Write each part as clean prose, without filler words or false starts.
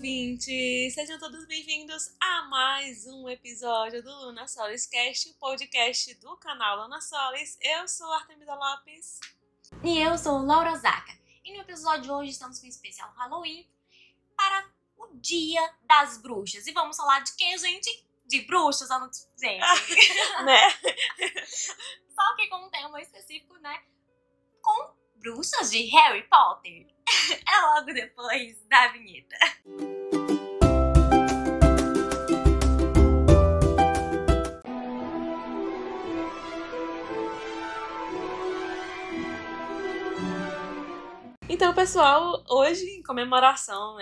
ouvintes! Sejam todos bem-vindos a mais um episódio do Luna Solis Cast, o podcast do canal Luna Solis. Eu sou Artemida Lopes. E eu sou Laura Osaka. E no episódio de hoje estamos com um especial Halloween para o Dia das Bruxas. E vamos falar de quê, gente? De bruxas, gente. Né? Só que com um tema específico, né? Com bruxas de Harry Potter. É logo depois da vinheta. Então, pessoal, hoje em comemoração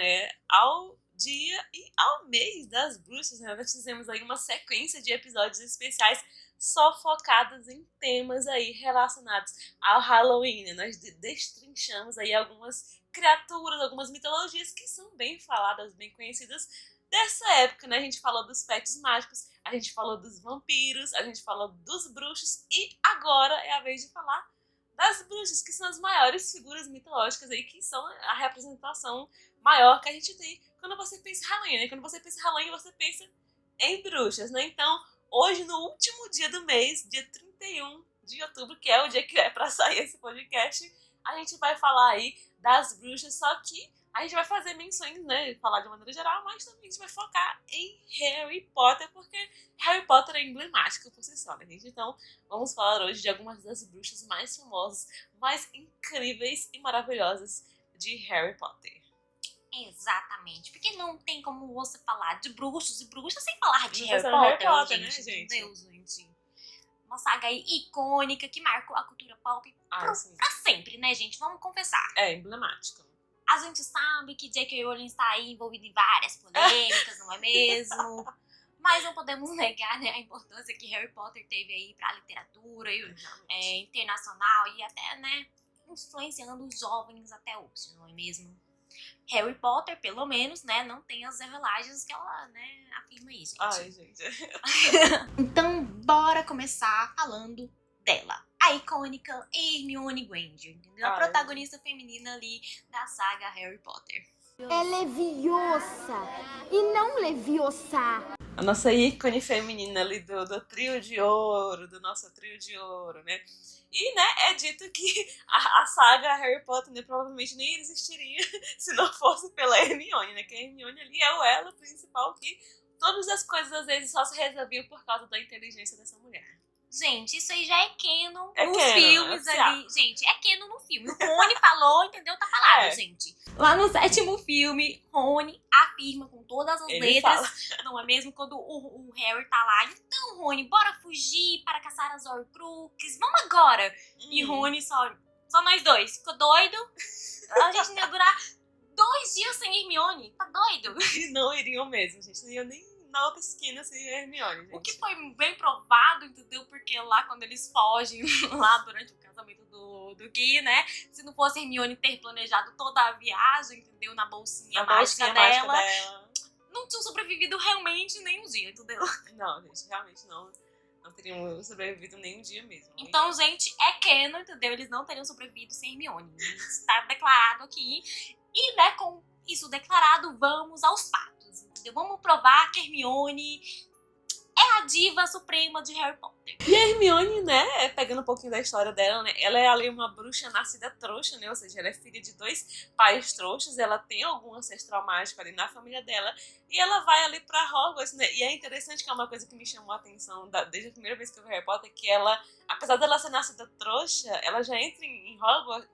ao dia e ao mês das bruxas, né? Nós fizemos aí uma sequência de episódios especiais só focados em temas aí relacionados ao Halloween, né? Nós destrinchamos aí algumas criaturas, algumas mitologias que são bem faladas, bem conhecidas dessa época, né? A gente falou dos fetos mágicos, a gente falou dos vampiros, a gente falou dos bruxos e agora é a vez de falar das bruxas, que são as maiores figuras mitológicas aí, que são a representação maior que a gente tem quando você pensa em Halloween, né? Quando você pensa em Halloween, você pensa em bruxas, né? Então, hoje, no último dia do mês, dia 31 de outubro, que é o dia que é pra sair esse podcast, a gente vai falar aí das bruxas, só que a gente vai fazer menções, né? Falar de maneira geral, mas também a gente vai focar em Harry Potter, porque Harry Potter é emblemático por si só, né, gente? Então, vamos falar hoje de algumas das bruxas mais famosas, mais incríveis e maravilhosas de Harry Potter. Exatamente, porque não tem como você falar de bruxos e bruxas sem falar de Harry Harry Potter, Potter, gente. né, gente? Meu Deus, gente. Uma saga aí icônica que marcou a cultura pop pra sempre, né, gente? Vamos confessar. É emblemático. A gente sabe que J.K. Rowling está aí envolvida em várias polêmicas, não é mesmo? Mas não podemos negar, né, a importância que Harry Potter teve aí pra literatura internacional e até, né, influenciando os jovens até hoje, não é mesmo? Harry Potter, pelo menos, né, não tem as revelagens que ela, né, afirma aí, gente. Ai, gente. Então, bora começar falando dela. A icônica Hermione Granger, entendeu? A protagonista feminina ali da saga Harry Potter. É leviosa e não leviosa. A nossa ícone feminina ali do trio de ouro, do nosso trio de ouro, né? E, né, é dito que a saga Harry Potter, né, provavelmente nem existiria se não fosse pela Hermione, né? Que a Hermione ali é o elo principal que todas as coisas às vezes só se resolviam por causa da inteligência dessa mulher. Gente, isso aí já é canon É nos canon, filmes é ali. Gente, é canon no filme. O Rony falou, entendeu? Tá falado, gente. Lá no 7º filme, Rony afirma com todas as letras, não é mesmo? Quando o Harry tá lá, então, Rony, bora fugir para caçar as Horcruxes, vamos agora. E Rony só nós dois. Ficou doido? A gente ia durar 2 dias sem Hermione. Tá doido? E não iriam mesmo, gente. Não iam nem na outra esquina sem Hermione, gente. O que foi bem provado, entendeu? Porque lá quando eles fogem, lá durante o casamento do Gui, né? Se não fosse Hermione ter planejado toda a viagem, entendeu? Na bolsinha mágica dela, não tinham sobrevivido realmente nem um dia, entendeu? Não, gente, realmente não teriam sobrevivido nem um dia mesmo. Então, gente, é canon, entendeu? Eles não teriam sobrevivido sem Hermione. Está declarado aqui. E, né, com isso declarado, vamos aos fatos, entendeu? Vamos provar que Hermione é a diva suprema de Harry Potter. E a Hermione, né, pegando um pouquinho da história dela, né, ela é ali uma bruxa nascida trouxa, né, ou seja, ela é filha de 2 pais trouxas, ela tem algum ancestral mágico ali na família dela, e ela vai ali pra Hogwarts, né, e é interessante que é uma coisa que me chamou a atenção desde a primeira vez que eu vi Harry Potter, que ela, apesar dela ser nascida trouxa, ela já entra em Hogwarts,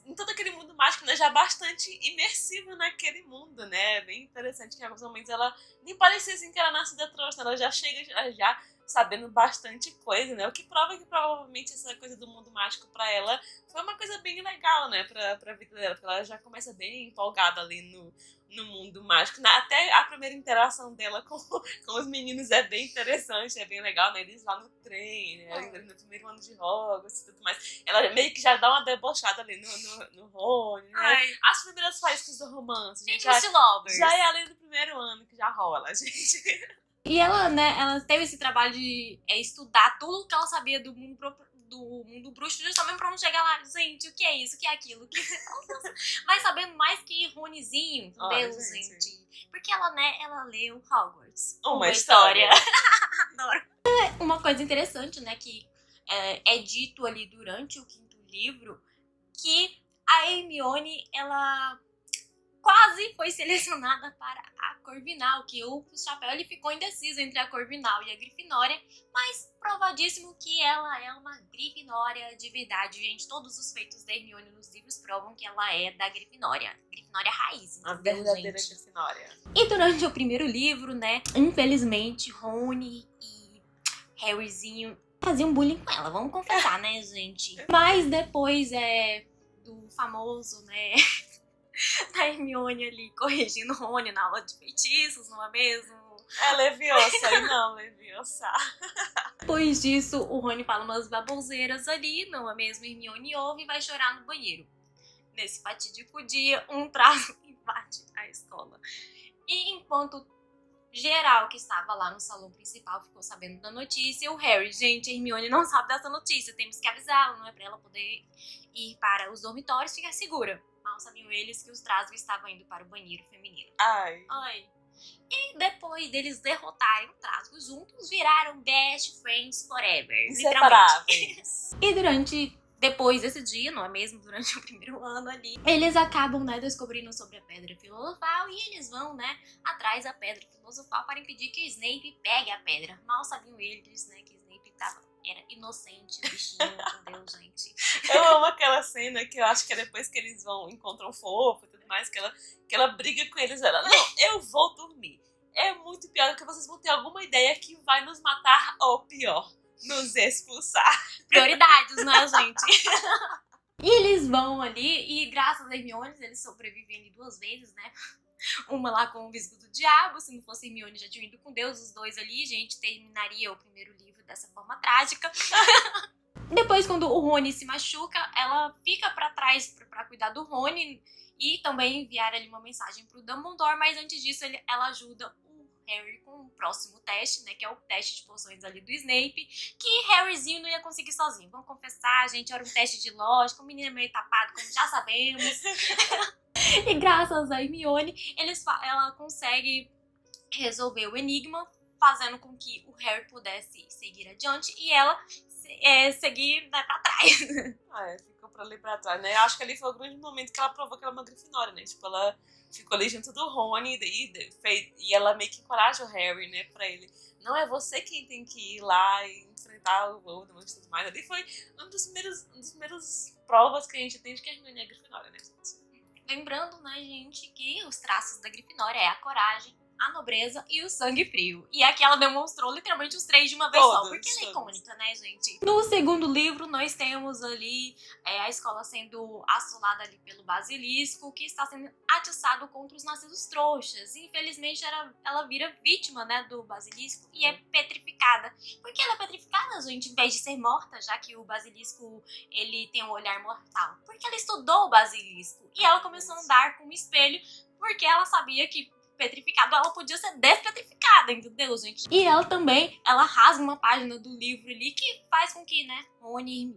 em todo aquele mundo mágico, né, já bastante imersivo naquele mundo, né, bem interessante que em alguns momentos ela nem parecia assim que era nascida trouxa, ela já chega já sabendo bastante coisa, né, o que prova que provavelmente essa coisa do mundo mágico pra ela foi uma coisa bem legal, né, pra vida dela, porque ela já começa bem empolgada ali no mundo mágico, até a primeira interação dela com os meninos é bem interessante, é bem legal, né, eles lá no trem, né, no primeiro ano de Hogwarts e tudo mais, ela meio que já dá uma debochada ali no Rony, né, as primeiras faíscas do romance, gente, já é ali do primeiro ano que já rola, gente. E ela, né, ela teve esse trabalho de estudar tudo que ela sabia do mundo do mundo bruxo, justamente pra não chegar lá, gente, o que é isso, o que é aquilo? Vai sabendo mais que Ronizinho, entendeu, gente? Porque ela, né, ela leu Hogwarts. Uma história. Adoro. Uma coisa interessante, né, que é dito ali durante o 5º livro, que a Hermione, ela quase foi selecionada para a Corvinal, que o Chapéu ele ficou indeciso entre a Corvinal e a Grifinória, mas provadíssimo que ela é uma Grifinória de verdade, gente. Todos os feitos da Hermione nos livros provam que ela é da Grifinória raiz. A verdadeira Grifinória. E durante o 1º livro, né, infelizmente, Rony e Harryzinho faziam bullying com ela, vamos confessar, né, gente? Mas depois do famoso, né, da Hermione ali corrigindo Rony na aula de feitiços, não é mesmo? É Leviosa e não Leviosa. Depois disso, o Rony fala umas baboseiras ali, não é mesmo? Hermione ouve e vai chorar no banheiro. Nesse fatídico dia, um traço invade a escola. E enquanto geral que estava lá no salão principal ficou sabendo da notícia, o Harry, gente, a Hermione não sabe dessa notícia, temos que avisá-la, não é pra ela poder ir para os dormitórios e ficar segura. Mal sabiam eles que os Trasgo estavam indo para o banheiro feminino. Ai. E depois deles derrotarem o Trasgo juntos, viraram best friends forever. Inseparáveis. E depois desse dia, não é mesmo? Durante o 1º ano ali, eles acabam, né, descobrindo sobre a Pedra Filosofal e eles vão, né, atrás da Pedra Filosofal para impedir que Snape pegue a pedra. Mal sabiam eles, né, que Snape era inocente, bichinho, entendeu, gente? Eu amo aquela cena que eu acho que é depois que eles encontram fofo e tudo mais, que ela briga com eles, ela, não, eu vou dormir. É muito pior do que vocês vão ter alguma ideia que vai nos matar ou pior, nos expulsar. Prioridades, né, gente? E eles vão ali e graças a Hermione eles sobrevivem ali 2 vezes, né? Uma lá com o Visgo do Diabo, se não fosse Hermione já tinham ido com Deus, os 2 ali, gente, terminaria o 1º livro dessa forma trágica. Depois, quando o Rony se machuca, ela fica pra trás pra cuidar do Rony e também enviar ali uma mensagem pro Dumbledore, mas antes disso ela ajuda o Harry com o próximo teste, né, que é o teste de poções ali do Snape, que Harryzinho não ia conseguir sozinho. Vamos confessar, gente, era um teste de lógica, o menino é meio tapado, como já sabemos. E graças a Hermione, ela consegue resolver o enigma, fazendo com que o Harry pudesse seguir adiante e ela seguir, né, pra trás. Ficou pra ali pra trás, né? Acho que ali foi o grande momento que ela provou que ela é uma Grifinória, né? Tipo, ela ficou ali junto do Rony e ela meio que encoraja o Harry, né, pra ele. Não é você quem tem que ir lá e enfrentar o Voldemort e tudo mais. Ali foi uma das primeiras provas que a gente tem de que a Hermione é Grifinória, né? Lembrando, né, gente, que os traços da Grifinória é a coragem, a nobreza e o sangue frio. E aqui ela demonstrou literalmente os 3 de uma vez só, porque ela é icônica, né, gente? No 2º livro, nós temos ali a escola sendo assolada ali pelo basilisco, que está sendo atiçado contra os nascidos trouxas. E, infelizmente, ela vira vítima, né, do basilisco e é petrificada. Por que ela é petrificada, gente, em vez de ser morta, já que o basilisco, ele tem um olhar mortal? Porque ela estudou o basilisco e ela começou a andar com um espelho, porque ela sabia que petrificado, ela podia ser despetrificada, entendeu, gente? E ela rasga uma página do livro ali que faz com que, né, Rony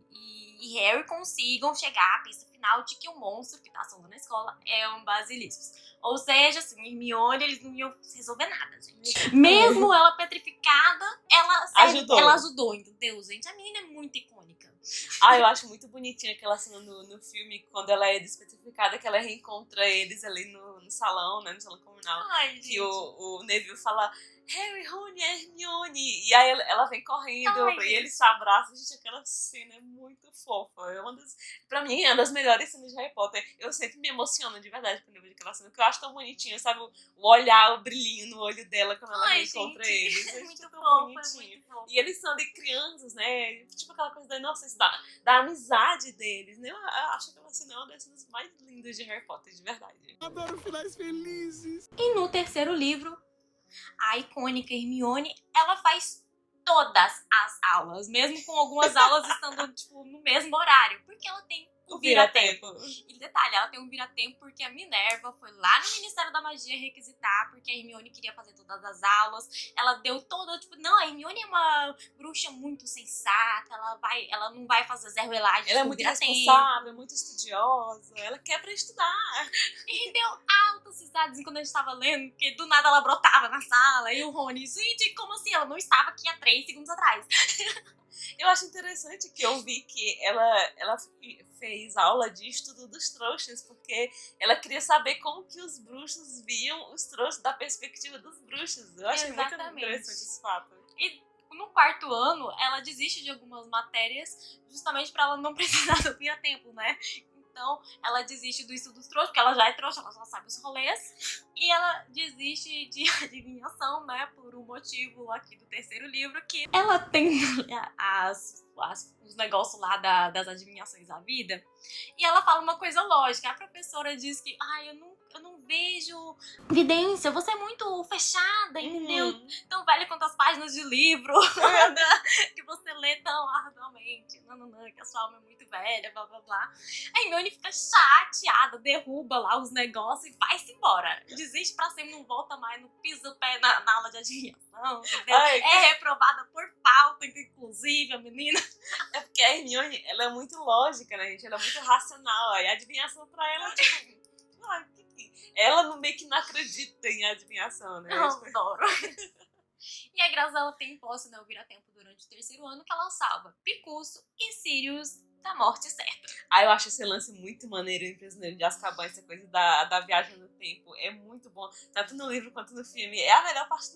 e Harry consigam chegar à pista final de que o monstro que tá assolando a escola é um basilisco. Ou seja, assim, Hermione, eles não iam resolver nada, gente. Mesmo ela petrificada, ela ajudou, entendeu, gente? A menina é muito icônica. Eu acho muito bonitinha aquela cena no filme, quando ela é despetrificada, que ela reencontra eles ali no salão, né, no salão comunal. Que o Neville fala, Harry, Rony, Hermione. E aí ela vem correndo e eles se abraçam. Gente, aquela cena é muito fofa. Pra mim, é uma das melhores cenas de Harry Potter. Eu sempre me emociono de verdade quando eu vejo aquela cena, porque eu acho tão bonitinha, sabe? O olhar, o brilhinho no olho dela quando ela reencontra eles. É muito tão fofa, bonitinho. muito fofa. E eles são de crianças, né? Tipo aquela coisa da inocência, da amizade deles, né? Eu acho que ela é uma das cenas mais lindas de Harry Potter, de verdade. Adoro finais felizes. E no 3º livro, a icônica Hermione, ela faz todas as aulas, mesmo com algumas aulas estando, tipo, no mesmo horário, porque ela tem O vira-tempo. E detalhe, ela tem um vira-tempo porque a Minerva foi lá no Ministério da Magia requisitar, porque a Hermione queria fazer todas as aulas. Ela deu toda, tipo, não, a Hermione é uma bruxa muito sensata, ela não vai fazer zero elagem. Ela é muito responsável, muito estudiosa, ela quer pra estudar. E deu altas risadas quando a gente tava lendo, porque do nada ela brotava na sala, e o Rony, gente, como assim? Ela não estava aqui há 3 segundos atrás. Eu acho interessante que eu vi que ela fez aula de estudo dos trouxas, porque ela queria saber como que os bruxos viam os trouxas da perspectiva dos bruxos. Eu achei muito interessante esse fato. E no 4º ano, ela desiste de algumas matérias justamente pra ela não precisar do vira-tempo, né? Então, ela desiste do estudo dos trouxas, porque ela já é trouxa, ela já sabe os rolês. E ela desiste de adivinhação, né? Por um motivo aqui do 3º livro, que ela tem os negócios lá das adivinhações da vida. E ela fala uma coisa lógica. A professora diz que, eu não vejo evidência, você é muito fechada, entendeu? Tão velha quanto as páginas de livro que você lê tão arduamente. Não, que a sua alma é muito velha, blá, blá, blá. A Hermione fica chateada, derruba lá os negócios e vai-se embora. Desiste pra sempre, não volta mais, não pisa o pé na aula de adivinhação, entendeu? É reprovada por falta, inclusive, a menina. É porque a Hermione, ela é muito lógica, né, gente? Ela é muito racional. E a adivinhação pra ela, tipo... Ela meio que não acredita em adivinhação, né? Eu adoro. E a Graziella tem posse, né, o vira-tempo durante o 3º ano, que ela salva Picuço e Sirius da morte certa. Eu acho esse lance muito maneiro em Prisioneiro de Azkaban, essa coisa da viagem no tempo. É muito bom, tanto no livro quanto no filme. É a melhor parte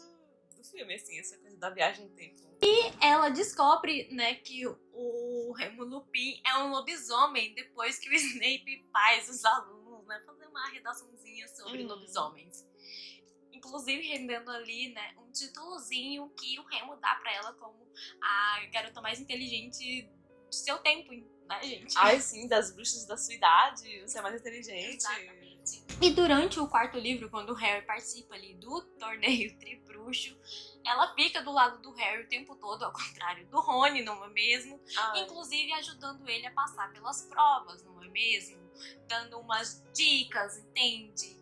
do filme, assim, essa coisa da viagem no tempo. E ela descobre, né, que o Remo Lupin é um lobisomem depois que o Snape faz os alunos, né, fazer uma redaçãozinha sobre lobisomens. Inclusive rendendo ali, né, um títulozinho que o Remo dá pra ela como a garota mais inteligente do seu tempo, né, gente? Sim, das bruxas da sua idade, você é mais inteligente. Exatamente. E durante o 4º livro, quando o Harry participa ali do torneio Tribruxo, ela fica do lado do Harry o tempo todo, ao contrário do Rony, não é mesmo? Inclusive ajudando ele a passar pelas provas, não é mesmo? Dando umas dicas, entende?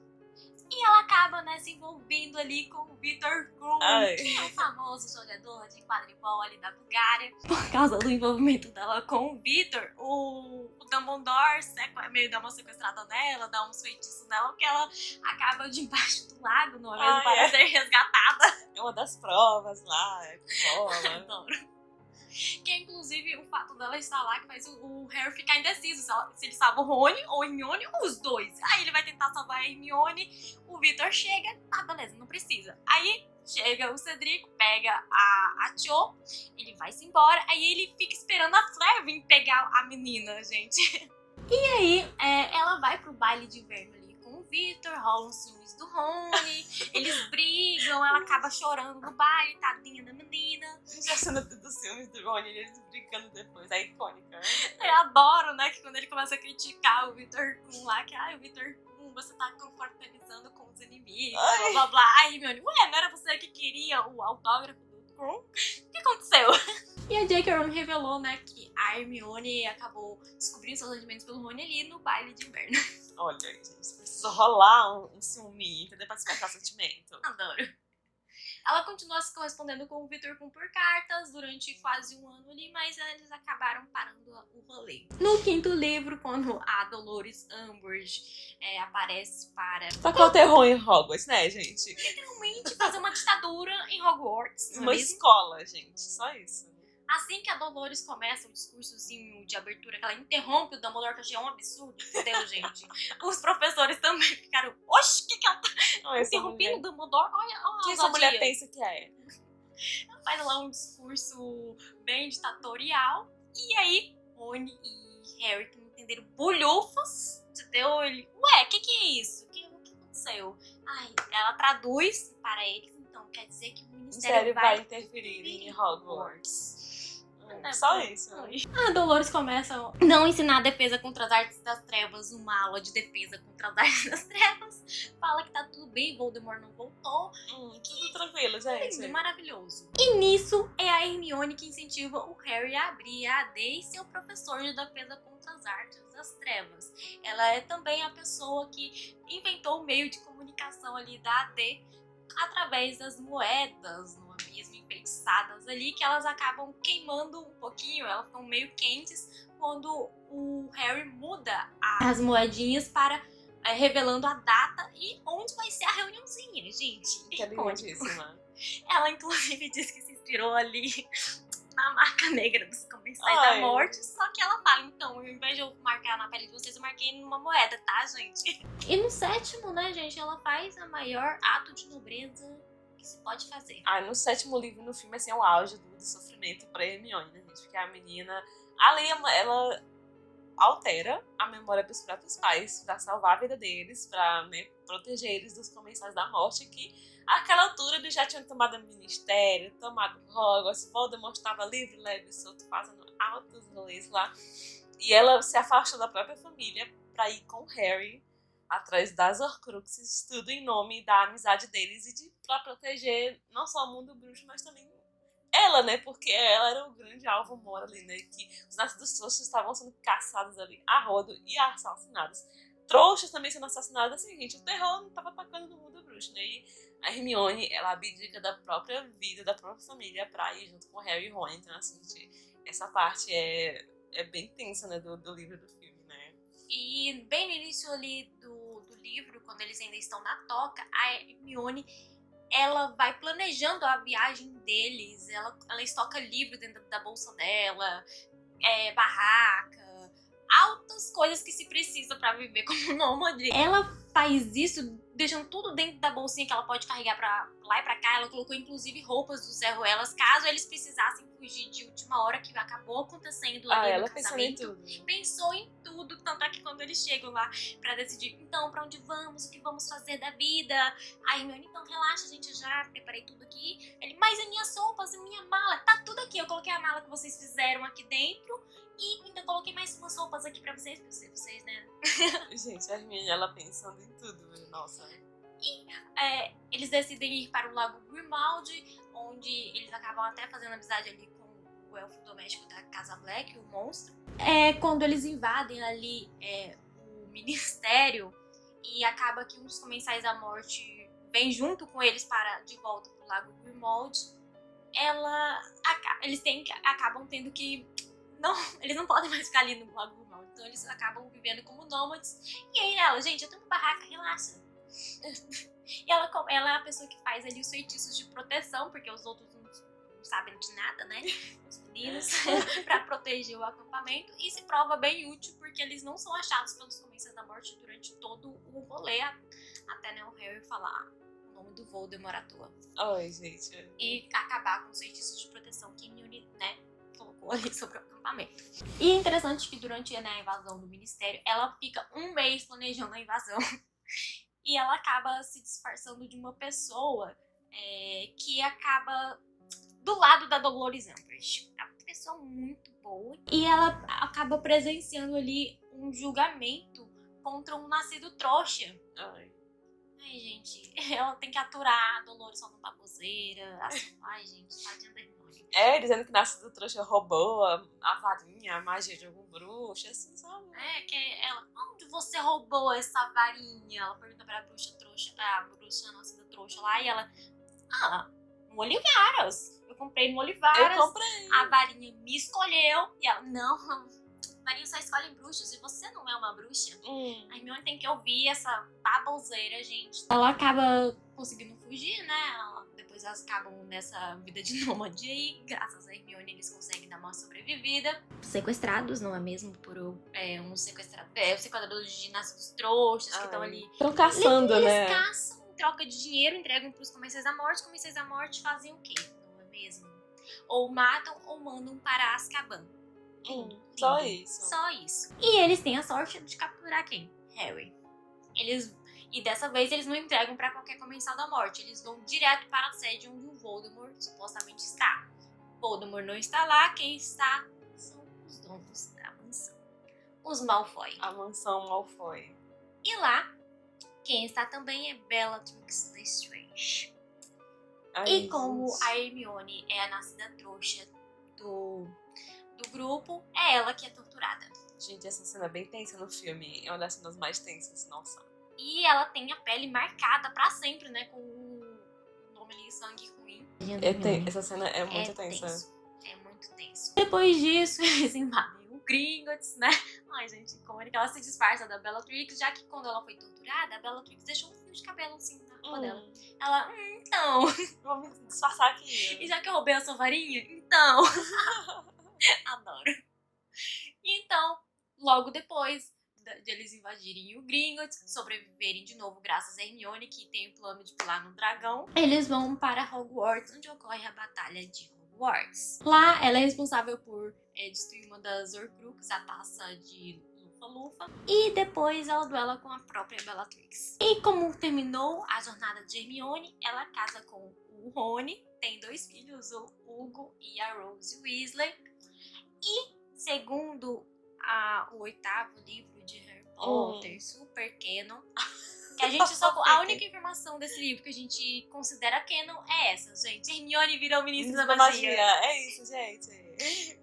E ela acaba, né, se envolvendo ali com o Victor Krum, que é o famoso jogador de quadribol ali da Bulgária. Por causa do envolvimento dela com o Victor, o Dumbledore meio dá uma sequestrada nela, dá uns feitiços nela, porque ela acaba debaixo do lago, não é mesmo? Para ser resgatada. É uma das provas lá, bola. Adoro. Que é inclusive o fato dela estar lá que faz o Harry ficar indeciso se ele salva o Rony ou Hermione ou os dois. Aí ele vai tentar salvar a Hermione, o Victor chega, beleza, não precisa. Aí chega o Cedric, pega a Cho, ele vai-se embora, aí ele fica esperando a Fleur vir pegar a menina, gente. E aí ela vai pro baile de inverno ali com o Victor, rolam os ciúmes do Rony, eles brigam, ela acaba chorando no baile, tadinha da menina. Já cena dos filmes do Rony, eles brincando depois, é icônica. Eu adoro, né, que quando ele começa a criticar o Victor Krum lá, que o Victor Krum, você tá confortabilizando com os inimigos, blá blá blá. Aí Hermione, não era você que queria o autógrafo do Krum? O que aconteceu? E a J.K. Rowling revelou, né, que a Hermione acabou descobrindo seus sentimentos pelo Rony ali no baile de inverno. Olha, gente, precisa rolar um ciúme, entendeu? Pra despertar sentimento. Adoro. Ela continua se correspondendo com o Victor Krum por cartas durante quase um ano ali, mas eles acabaram parando o rolê. No 5º livro, quando a Dolores Umbridge aparece para... Tacar o terror em Hogwarts, né, gente? Literalmente fazer uma ditadura em Hogwarts. Uma escola, gente, só isso. Assim que a Dolores começa o discursozinho de abertura, que ela interrompe o Dumbledore, que eu achei um absurdo, entendeu, gente? Os professores também ficaram, oxe, que ela tá interrompendo o Dumbledore? Olha que essa mulher pensa que é? Ela faz lá um discurso bem ditatorial, e aí Rony e Harry entenderam bolhufas, entendeu? Ele, que é isso? O que aconteceu? Ela traduz para eles, então quer dizer que o Ministério vai interferir em Hogwarts. Só isso. A Dolores começa a não ensinar defesa contra as artes das trevas, uma aula de defesa contra as artes das trevas. Fala que tá tudo bem, Voldemort não voltou. Tudo tranquilo, gente. Lindo, maravilhoso. E nisso é a Hermione que incentiva o Harry a abrir a AD e ser o professor de defesa contra as artes das trevas. Ela é também a pessoa que inventou o meio de comunicação ali da AD através das moedas, não é mesmo, enfeitiçadas ali, que elas acabam queimando um pouquinho, elas ficam meio quentes quando o Harry muda as moedinhas para revelando a data e onde vai ser a reuniãozinha, gente. Inteligentíssima. Ela inclusive diz que se inspirou ali na marca negra dos Comensais da Morte, só que ela fala, então, ao invés de eu marcar na pele de vocês, eu marquei numa moeda, tá, gente? E no 7º, né, gente, ela faz a maior ato de nobreza que se pode fazer. No 7º livro, no filme, assim, é o auge do sofrimento pra Hermione, né, gente? Porque a menina, ali, ela altera a memória dos próprios pais pra salvar a vida deles, pra, né, proteger eles dos Comensais da Morte, que àquela altura eles já tinham tomado o Ministério, tomado Hogwarts, Voldemort estava livre, leve e solto, fazendo altos rolês lá. E ela se afastou da própria família pra ir com o Harry atrás das Horcruxes, tudo em nome da amizade deles e pra proteger não só o mundo bruxo, mas também ela, né? Porque ela era o grande alvo mor ali, né? Que os nascidos trouxas estavam sendo caçados ali a rodo e assassinados. Trouxas também sendo assassinados, assim, gente, o terror não tava atacando no mundo bruxo, né? E a Hermione, ela abdica da própria vida, da própria família pra ir junto com o Harry e Ron. Então, assim, gente, essa parte é bem tensa, né, do livro e do filme, né? E bem no início ali do livro, quando eles ainda estão na toca, a Hermione, ela vai planejando a viagem deles, ela estoca livro dentro da bolsa dela, barraca, altas coisas que se precisa pra viver como nômade. Ela faz isso deixando tudo dentro da bolsinha que ela pode carregar pra lá e pra cá. Ela colocou inclusive roupas dos Zé Ruelas, caso eles precisassem fugir de última hora, que acabou acontecendo ali no casamento. Pensou em tudo, tanto é que quando eles chegam lá pra decidir, então, pra onde vamos, o que vamos fazer da vida, a Hermione, então, relaxa, gente, eu já preparei tudo aqui. Ele, mas as minhas roupas, a minha mala, tá tudo aqui, eu coloquei a mala que vocês fizeram aqui dentro e ainda coloquei mais umas roupas aqui pra vocês, né? Gente, a Hermione, ela pensando em tudo, nossa. E eles decidem ir para o Lago Grimmauld, onde eles acabam até fazendo amizade ali com o elfo doméstico da Casa Black, o monstro. Quando eles invadem ali o Ministério e acaba que um dos Comensais da Morte vem junto com eles de volta para o Lago Grimmauld, eles acabam tendo que... eles não podem mais ficar ali no Lago Grimmauld, então eles acabam vivendo como nômades. E aí ela, gente, eu tenho uma barraca, relaxa. E ela é a pessoa que faz ali os feitiços de proteção, porque os outros não sabem de nada, né? Os meninos, pra proteger o acampamento. E se prova bem útil, porque eles não são achados pelos Comensais da Morte durante todo o rolê, até, né, o Harry falar o nome do Voldemort à toa. Ai, gente. E acabar com os feitiços de proteção que Hermione, né, colocou ali sobre o acampamento. E é interessante que durante, né, a invasão do Ministério, ela fica um mês planejando a invasão. E ela acaba se disfarçando de uma pessoa que acaba do lado da Dolores Umbridge. É uma pessoa muito boa. E ela acaba presenciando ali um julgamento contra um nascido trouxa. Ai, gente, ela tem que aturar a Dolores só no baboseira. Assim, ai, gente, tadinha da Hermione. Dizendo que nascido trouxa roubou a varinha, a magia de algum bruxo, assim, sabe? Que ela, onde você roubou essa varinha? Ela pergunta pra bruxa trouxa, a bruxa nascida trouxa lá, e ela, no Olivaras. Eu comprei no Olivaras. Eu comprei. A varinha me escolheu. E ela, não, a varinha só escolhe bruxos e você não é uma bruxa. A Hermione tem que ouvir essa baboseira, gente. Ela acaba conseguindo fugir, né? Depois elas acabam nessa vida de nômade e graças a Hermione eles conseguem dar uma sobrevivida. Sequestrados, não é mesmo? Por os sequestradores de nascidos trouxas que estão ali. Estão caçando, eles né? Eles caçam, em troca de dinheiro, entregam pros Comensais da Morte. Os Comensais da Morte fazem o quê? Não é mesmo? Ou matam ou mandam para Azkaban. Só isso. Só isso. E eles têm a sorte de capturar quem? Harry. E dessa vez eles não entregam pra qualquer Comensal da Morte. Eles vão direto para a sede onde o Voldemort supostamente está. Voldemort não está lá, quem está são os donos da mansão, os Malfoy. A mansão Malfoy. E lá, quem está também é Bellatrix Lestrange. Ai, E como gente. a Hermione é a nascida trouxa do grupo, é ela que é torturada. Gente, essa cena é bem tensa no filme. É uma das cenas mais tensas, nossa. E ela tem a pele marcada pra sempre, né? Com o nome ali, sangue ruim. Essa cena é muito tensa. Tenso. É muito tenso. Depois disso, eles invadem o Gringotts, né? Ai, gente, como é que ela se disfarça da Bellatrix, já que quando ela foi torturada, a Bellatrix deixou um fio de cabelo assim na roupa dela. Ela, então... Vou me disfarçar aqui. E já que eu roubei a sua varinha, então... Adoro. Então, logo depois de eles invadirem o Gringotts, sobreviverem de novo graças a Hermione, que tem o plano de pular no dragão, eles vão para Hogwarts, onde ocorre a Batalha de Hogwarts. Lá, ela é responsável por destruir uma das Horcruxes, a taça de Lufa-Lufa, e depois ela duela com a própria Bellatrix. E como terminou a jornada de Hermione, ela casa com o Rony, tem 2 filhos, o Hugo e a Rose Weasley. E segundo o 8º livro de Harry Potter, Super Canon, que a gente só... A única informação desse livro que a gente considera canon é essa, gente. Hermione virou ministra da magia. É isso, gente.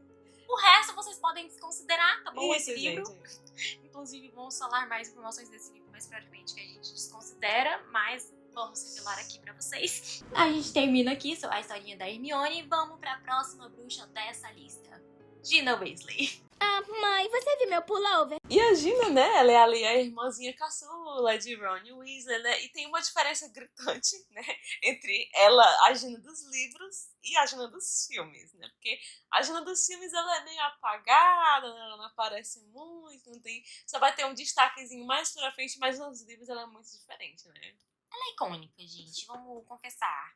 O resto vocês podem desconsiderar, tá bom? Isso, esse livro. gente. Inclusive, vamos falar mais informações desse livro mais pra frente, que a gente desconsidera, mas vamos revelar aqui pra vocês. A gente termina aqui a historinha da Hermione e vamos pra próxima bruxa dessa lista. Gina Weasley. Ah, mãe, você viu meu pullover? E a Gina, né? Ela é ali a irmãzinha caçula de Ron Weasley, né? E tem uma diferença gritante, né? Entre ela, a Gina dos livros, e a Gina dos filmes, né? Porque a Gina dos filmes, ela é meio apagada, ela não aparece muito, não tem... Só vai ter um destaquezinho mais pra frente, mas nos livros ela é muito diferente, né? Ela é icônica, gente. Vamos confessar.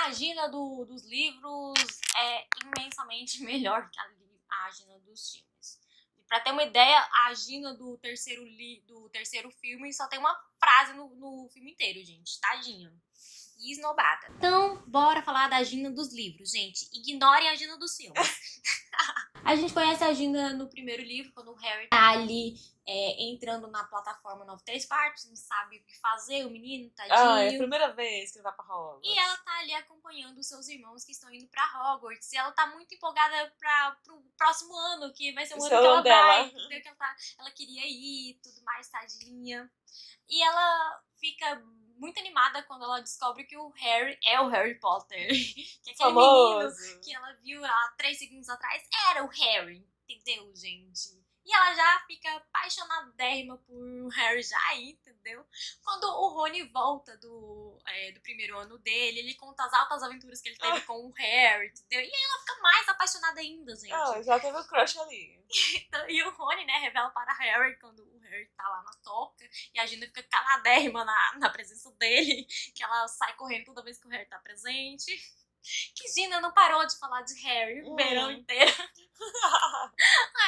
A Gina dos livros é imensamente melhor que a Gina dos filmes. E pra ter uma ideia, a Gina do terceiro filme só tem uma frase no filme inteiro, gente. Tadinha. E esnobada. Então, bora falar da Gina dos livros, gente. Ignorem a Gina dos filmes. A gente conhece a Gina no primeiro livro, quando o Harry tá ali entrando na plataforma 9/3, não sabe o que fazer, o menino, tadinho. É a primeira vez que ele vai pra Hogwarts. E ela tá ali acompanhando os seus irmãos que estão indo pra Hogwarts. E ela tá muito empolgada pro próximo ano, que vai ser o ano que ela vai. Entendeu? Que ela queria ir e tudo mais, tadinha. E ela fica muito animada quando ela descobre que o Harry é o Harry Potter. Que aquele menino que ela viu há 3 segundos atrás era o Harry. Entendeu, gente? E ela já fica apaixonadérrima por Harry já aí, entendeu? Quando o Rony volta do primeiro ano dele, ele conta as altas aventuras que ele teve com o Harry, entendeu? E aí ela fica mais apaixonada ainda, gente. Já teve o crush ali. E o Rony, né, revela para Harry quando o Harry tá lá na toca e a Gina fica caladérrima na presença dele, que ela sai correndo toda vez que o Harry tá presente. Que Gina não parou de falar de Harry o verão inteiro.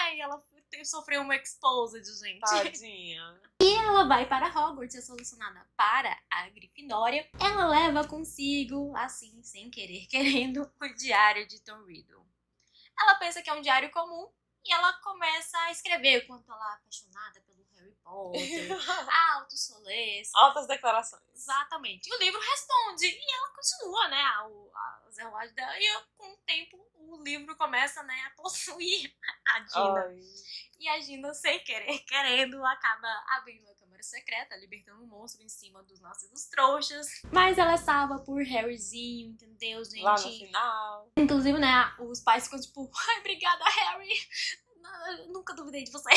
Ai, ela sofreu uma exposed, gente. Tadinha. E ela vai para Hogwarts, é solucionada para a Grifinória. Ela leva consigo, assim, sem querer, querendo, o diário de Tom Riddle. Ela pensa que é um diário comum e ela começa a escrever o quanto ela é apaixonada pelo Harry Potter, altos solês. Altas declarações. Exatamente. E o livro responde. E ela continua, né, as relógios dela. E com o tempo, o livro começa, né, a possuir a Gina. Ai. E a Gina, sem querer, querendo, acaba abrindo a câmara secreta, libertando um monstro em cima dos nossos trouxas. Mas ela é salva por Harryzinho, entendeu, gente? Lá no final. Inclusive, né, os pais ficam tipo, ai, obrigada, Harry. Eu nunca duvidei de você.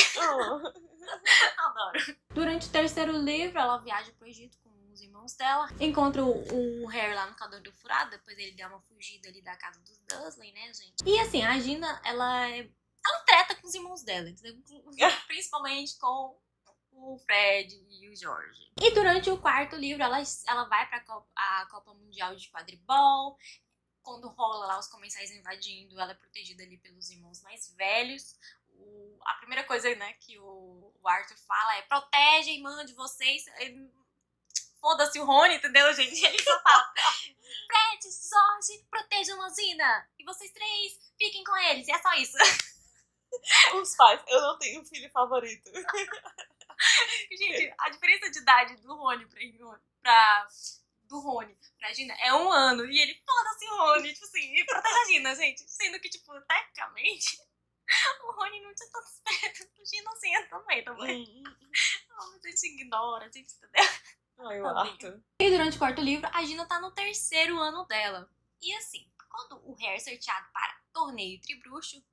Adoro. Durante o terceiro livro, ela viaja pro Egito com os irmãos dela. Encontra o Harry lá no Cador do Furado. Depois ele dá uma fugida ali da casa dos Dursley, né, gente? E assim, a Gina, ela treta com os irmãos dela, entendeu? Principalmente com o Fred e o George. E durante o quarto livro, ela vai pra a Copa Mundial de Quadribol. Quando rola lá os comensais invadindo, ela é protegida ali pelos irmãos mais velhos. A primeira coisa, né, que o Arthur fala é: protege a irmã de vocês. Foda-se o Rony, entendeu, gente? Ele só fala: Fred, George, protejam Losina. E vocês três, fiquem com eles. E é só isso. Os pais, eu não tenho filho favorito. Gente, a diferença de idade do Rony do Rony pra Gina é 1 ano. E ele foda-se o Rony, tipo assim, e protege a Gina, gente. Sendo que, tipo, tecnicamente, o Rony não tinha tanto esperto. A Gina assim também. Mas a gente ignora, a gente entendeu? Ai, o Arthur. E durante o quarto livro, a Gina tá no 3º ano dela. E assim, quando o Harry é sorteado para torneio tribruxo,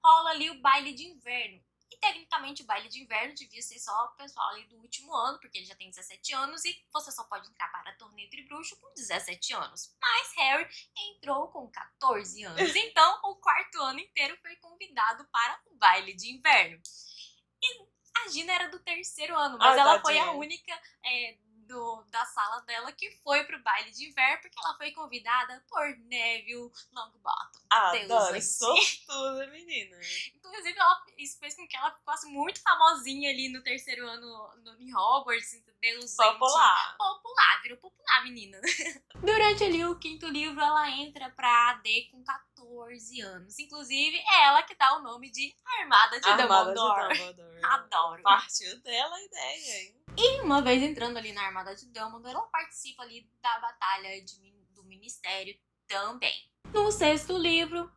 rola ali o baile de inverno. E tecnicamente o baile de inverno devia ser só o pessoal ali do último ano, porque ele já tem 17 anos e você só pode entrar para torneio tribruxo com 17 anos. Mas Harry entrou com 14 anos, então o 4º ano inteiro foi convidado para o baile de inverno. E a Gina era do 3º ano, mas ela foi a única da sala dela que foi pro baile de inverno, porque ela foi convidada por Neville Longbottom. Adoro, sortuda, menina. Inclusive, isso fez com que ela ficasse muito famosinha ali no 3º ano em Hogwarts, entendeu? Virou popular, menina. Durante ali o 5º livro, ela entra pra AD com 14 anos. Inclusive, é ela que dá o nome de Armada de Dumbledore. Adoro. Partiu dela a ideia, hein? E uma vez entrando ali na Armada de Dumbledore, ela participa ali da batalha do Ministério também. No 6º livro,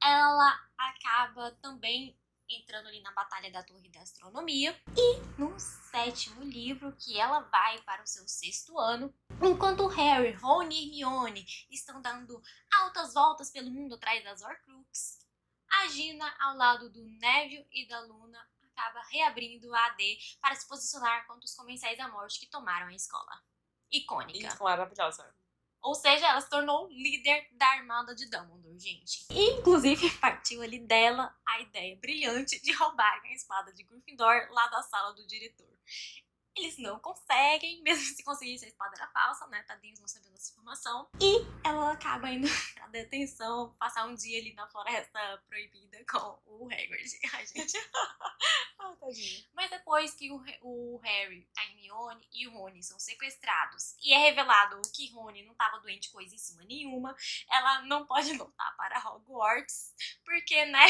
ela acaba também entrando ali na Batalha da Torre da Astronomia. E no 7º livro, que ela vai para o seu 6º ano, enquanto Harry, Rony e Hermione estão dando altas voltas pelo mundo atrás das Horcruxes, a Gina, ao lado do Neville e da Luna, acaba reabrindo a AD para se posicionar contra os Comensais da Morte que tomaram a escola. Icônica. Maravilhosa. Ou seja, ela se tornou líder da Armada de Dumbledore, gente. E, inclusive, partiu ali dela a ideia brilhante de roubarem a espada de Gryffindor lá da sala do diretor. Eles não conseguem, mesmo se conseguissem, a espada era falsa, né? Tadinhos não sabendo dessa informação. E ela acaba indo pra detenção, passar um dia ali na floresta proibida com o Hagrid. Ai, gente. Tadinha. Mas depois que o Harry, a Hermione e o Rony são sequestrados e é revelado que Rony não estava doente coisíssima nenhuma, ela não pode voltar para Hogwarts, porque, né?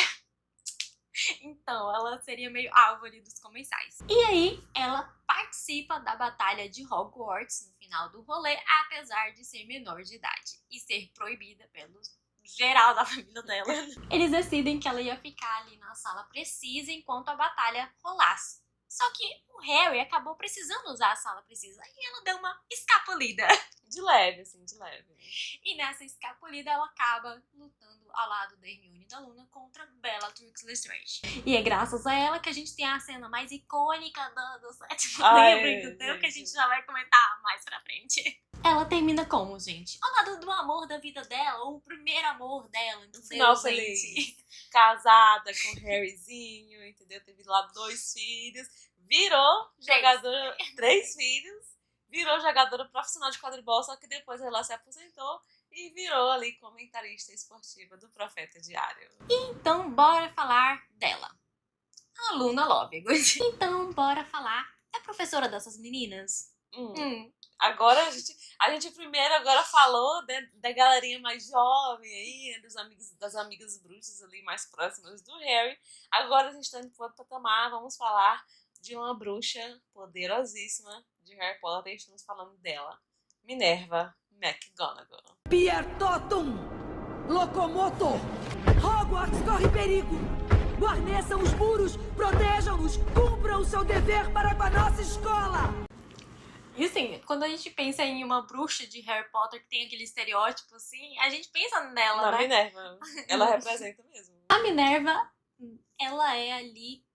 Então, ela seria meio alvo ali dos comensais. E aí, ela participa da batalha de Hogwarts no final do rolê, apesar de ser menor de idade e ser proibida pelo geral da família dela. Eles decidem que ela ia ficar ali na sala precisa enquanto a batalha rolasse. Só que o Harry acabou precisando usar a sala precisa e ela deu uma escapulida. De leve, assim, de leve. E nessa escapulida ela acaba lutando ao lado da Hermione e da Luna contra Bellatrix Lestrange. E é graças a ela que a gente tem a cena mais icônica do 7º livro, entendeu? Que a gente já vai comentar mais pra frente. Ela termina como, gente? Ao lado do amor da vida dela, ou o primeiro amor dela, entendeu? Final feliz. Casada com o Harryzinho, entendeu? Teve lá 2 filhos. Virou jogadora, 3 filhos. Virou jogadora profissional de quadribol, só que depois ela se aposentou e virou ali comentarista esportiva do Profeta Diário. Então, bora falar dela. A Luna Lovegood. Então, bora falar da professora dessas meninas. Agora, a gente primeiro agora falou da galerinha mais jovem aí, das amigas bruxas ali mais próximas do Harry. Agora a gente está indo para outro patamar, vamos falar de uma bruxa poderosíssima de Harry Potter. Estamos falando dela, Minerva McGonagall. Pier Totum! Locomotor! Hogwarts corre perigo! Guarneçam os muros, protejam-nos, cumpram o seu dever para com a nossa escola! E assim, quando a gente pensa em uma bruxa de Harry Potter que tem aquele estereótipo assim, a gente pensa nela, Na né? Minerva, ela representa mesmo. A Minerva, ela é ali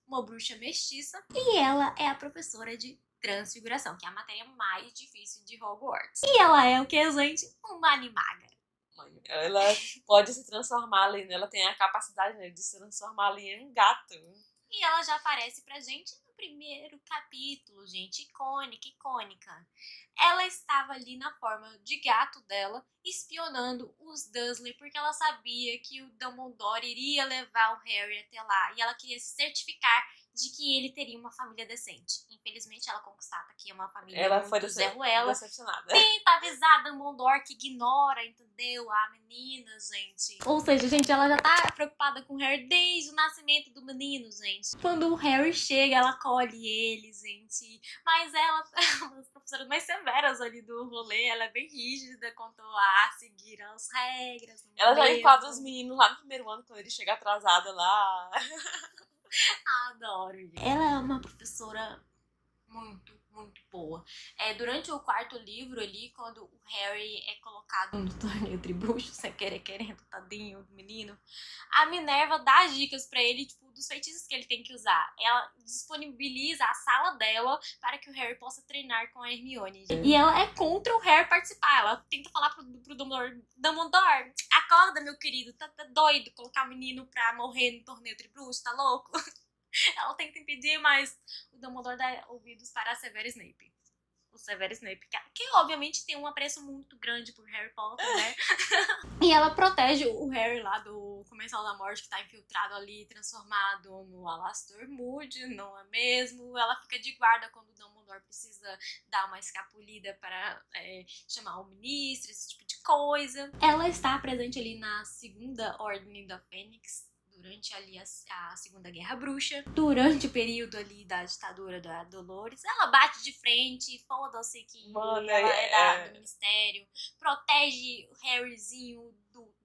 uma bruxa mestiça e ela é a professora de transfiguração, que é a matéria mais difícil de Hogwarts. E ela é o que, gente? Uma animaga. Ela pode se transformar ali, ela tem a capacidade, né, de se transformar ali em um gato. E ela já aparece pra gente no primeiro capítulo, gente, icônica. Ela estava ali na forma de gato dela, espionando os Dursley, porque ela sabia que o Dumbledore iria levar o Harry até lá. E ela queria se certificar de que ele teria uma família decente. Infelizmente, ela constata que é uma família Ela foi muito Zé Ruela. decepcionada. Tenta avisar Dumbledore que ignora, entendeu? A menina, gente. Ou seja, gente, ela já tá preocupada com o Harry desde o nascimento do menino, gente. Quando o Harry chega, ela acolhe ele, gente. Mas ela é uma das professoras mais severas ali do rolê. Ela é bem rígida quanto a seguir as regras. Ela já enquadra os meninos lá no primeiro ano, quando ele chega atrasada lá. Adoro. Ela é uma professora muito, muito boa. Durante o quarto livro ali, quando o Harry é colocado no torneio tribruxo, sem querer, querendo, tadinho do menino, a Minerva dá dicas pra ele, tipo, dos feitiços que ele tem que usar. Ela disponibiliza a sala dela para que o Harry possa treinar com a Hermione. E ela é contra o Harry participar. Ela tenta falar pro Dumbledore, Dumbledore, acorda, meu querido, tá doido colocar o menino pra morrer no torneio tribruxo, tá louco? Ela tenta impedir, mas o Dumbledore dá ouvidos para Severo Snape. O Severo Snape, que obviamente tem um apreço muito grande por Harry Potter, né? E ela protege o Harry lá do Comensal da Morte, que tá infiltrado ali, transformado no Alastor Moody, não é mesmo? Ela fica de guarda quando o Dumbledore precisa dar uma escapulida para chamar o ministro, esse tipo de coisa. Ela está presente ali na Segunda Ordem da Fênix, durante ali a Segunda Guerra Bruxa, durante o período ali da ditadura da Dolores. Ela bate de frente, foda-se que Mano, ela do Ministério, protege o Harryzinho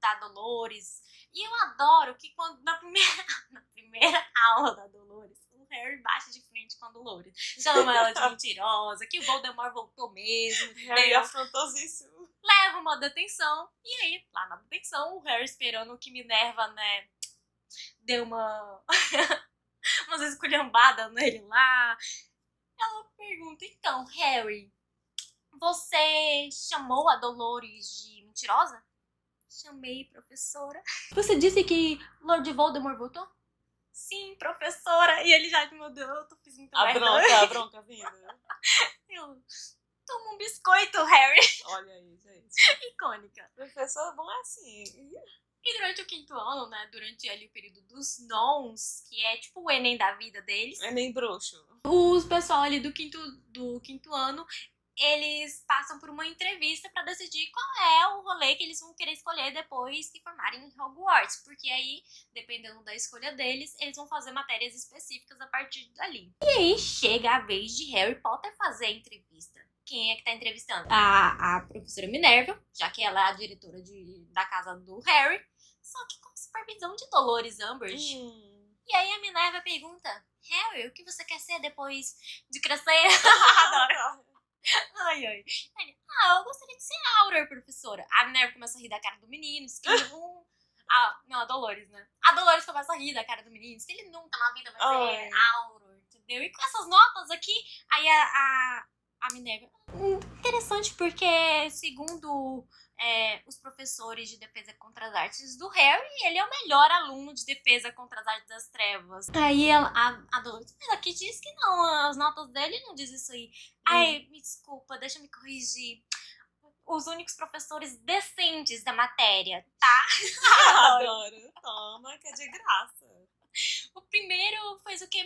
da Dolores. E eu adoro que quando na primeira aula da Dolores, o Harry bate de frente com a Dolores. Chama ela de mentirosa, que o Voldemort voltou mesmo. Harry afrontosíssimo. Leva uma detenção. E aí, lá na detenção, o Harry esperando que Minerva, né, deu umas esculhambadas nele lá. Ela pergunta, então, Harry, você chamou a Dolores de mentirosa? Chamei, professora. Você disse que Lord Voldemort voltou? Sim, professora. E ele já me mandou, eu fiz muita merda. A bronca vindo. Eu tomo um biscoito, Harry. Olha aí, gente. Icônica. Professor bom é assim. E durante o quinto ano, né, durante ali o período dos nons, que é tipo o Enem da vida deles, Enem bruxo. os pessoal ali do quinto ano, eles passam por uma entrevista pra decidir qual é o rolê que eles vão querer escolher depois que formarem em Hogwarts. Porque aí, dependendo da escolha deles, eles vão fazer matérias específicas a partir dali. E aí chega a vez de Harry Potter fazer a entrevista. Quem é que tá entrevistando? A professora Minerva, já que ela é a diretora da casa do Harry, só que com supervisão de Dolores Umbridge. E aí a Minerva pergunta, Harry, o que você quer ser depois de crescer? Adoro. Ai. Ele, eu gostaria de ser Auror, professora. A Minerva começa a rir da cara do menino, diz que não, a Dolores, né? A Dolores começa a rir da cara do menino, diz que ele nunca na vida vai ser Auror, entendeu? E com essas notas aqui, aí a Minerva... Interessante porque, segundo os professores de defesa contra as artes do Harry, ele é o melhor aluno de defesa contra as artes das trevas. Aí a Dolores, mas aqui diz que não, as notas dele não diz isso aí. Ai, me desculpa, deixa eu me corrigir. Os únicos professores decentes da matéria, tá? Adoro. Toma, que é de graça. O primeiro fez o quê?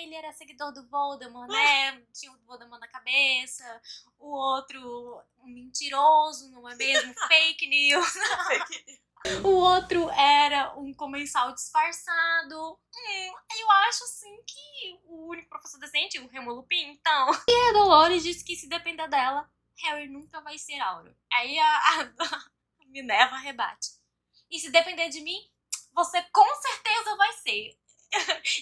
Ele era seguidor do Voldemort, né? Tinha o Voldemort na cabeça. O outro, um mentiroso, não é mesmo? Fake news. O outro era um comensal disfarçado. Eu acho, assim, que o único professor decente, o Remo Lupin, então. E a Dolores disse que se depender dela, Harry nunca vai ser Auror. Aí a Minerva rebate. E se depender de mim, você com certeza vai ser.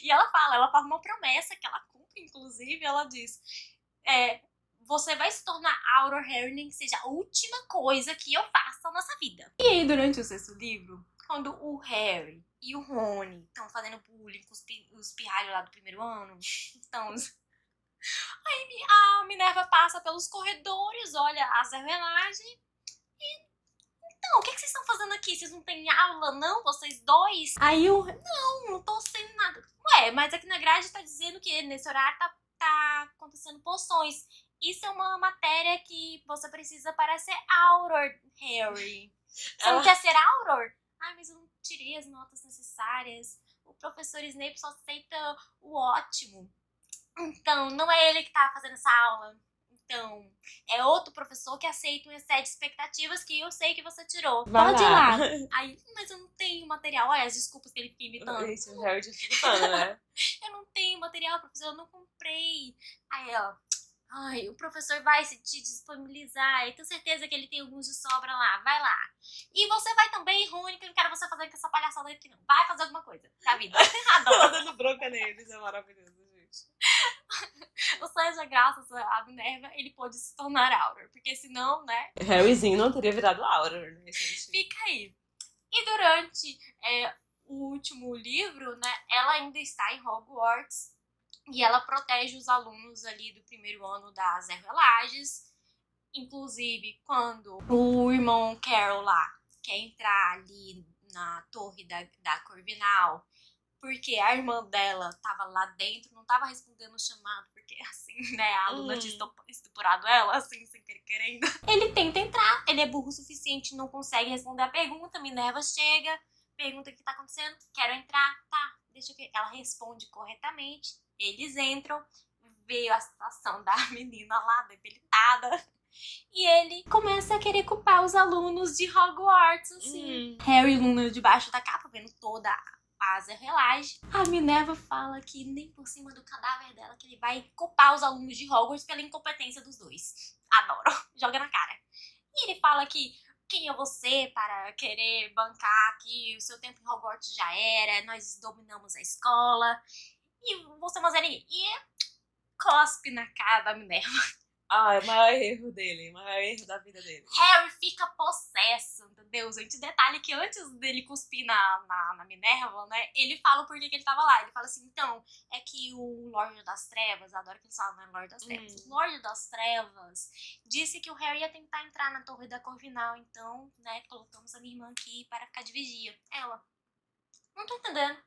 E ela faz uma promessa que ela cumpre, inclusive, ela diz, você vai se tornar Auror, Harry, nem que seja a última coisa que eu faça nessa vida. E aí, durante o sexto livro, quando o Harry e o Rony estão fazendo bullying com os pirralhos lá do primeiro ano, então... Aí a Minerva passa pelos corredores, olha as engrenagens e... Então, o que vocês estão fazendo aqui? Vocês não têm aula, não? Vocês dois? Aí eu... Não tô sem nada. Ué, mas aqui na grade tá dizendo que nesse horário tá acontecendo poções. Isso é uma matéria que você precisa para ser Auror, Harry. Você não quer ser Auror? Ai, mas eu não tirei as notas necessárias. o professor Snape só aceita o ótimo. Então, não é ele que tá fazendo essa aula. Então, é outro professor que aceita e excede expectativas que eu sei que você tirou. Vai Pode ir lá. lá. Aí, mas eu não tenho material. Olha as desculpas que ele fica inventando. Isso, o Harry dificultando, né? Eu não tenho material, professor, eu não comprei. Aí, ó. Ai, o professor vai se te disponibilizar. Eu tenho certeza que ele tem alguns de sobra lá. Vai lá. E você vai também, Rony, que eu não quero você fazer com essa palhaçada aqui, não. Vai fazer alguma coisa da vida. Tá Adoro. dando bronca neles, é maravilhoso, gente. Ou seja, graças a Minerva, ele pôde se tornar Auror. Porque senão, né, Harryzinho não teria virado Auror, né, gente? fica aí. E durante o último livro, né, ela ainda está em Hogwarts. E ela protege os alunos ali do primeiro ano das Ervelages. Inclusive, quando o irmão Carol lá quer entrar ali na torre da Corvinal, porque a irmã dela tava lá dentro, não tava respondendo o chamado, porque assim, né, a aluna tinha estuprado ela, assim, sem querer querendo. Ele tenta entrar, ele é burro o suficiente, não consegue responder a pergunta, Minerva chega, pergunta o que tá acontecendo, quero entrar, tá, deixa eu ver. Ela responde corretamente, eles entram, veio a situação da menina lá, debilitada, e ele começa a querer culpar os alunos de Hogwarts, assim. Harry e Luna debaixo da capa, vendo toda a Ervelage. A Minerva fala que nem por cima do cadáver dela que ele vai culpar os alunos de Hogwarts pela incompetência dos dois. Adoro. Joga na cara. E ele fala que quem é você para querer bancar aqui? O seu tempo em Hogwarts já era, nós dominamos a escola. E você, Mazeri, e cospe na cara da Minerva. Ah, é o maior erro dele, o maior erro da vida dele. Harry fica possesso, entendeu, gente? Detalhe que antes dele cuspir na Minerva, né, ele fala o porquê que ele tava lá. Ele fala assim, então, é que o Lorde das Trevas, adoro que eles falam, né, Lorde das Trevas. O Lorde das Trevas disse que o Harry ia tentar entrar na Torre da Corvinal, então, né, colocamos a minha irmã aqui para ficar de vigia. Ela, não tô entendendo.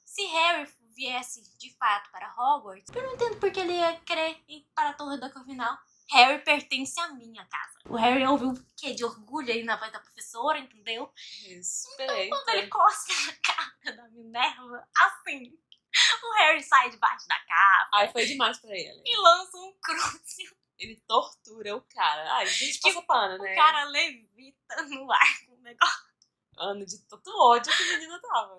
Se Harry viesse de fato para Hogwarts, eu não entendo porque ele ia querer ir para a Torre da Corvinal. Harry pertence à minha casa. O Harry ouviu o quê? De orgulho aí na voz da professora, entendeu? Respeita. Então, quando ele cospe na cara da Minerva, assim, o Harry sai debaixo da capa. Ai, foi demais pra ele. E lança um crucifixo. Ele tortura o cara. Ai, gente, passa pano, né? O cara levita no ar com o negócio. Ano de tanto ódio que a menina tava.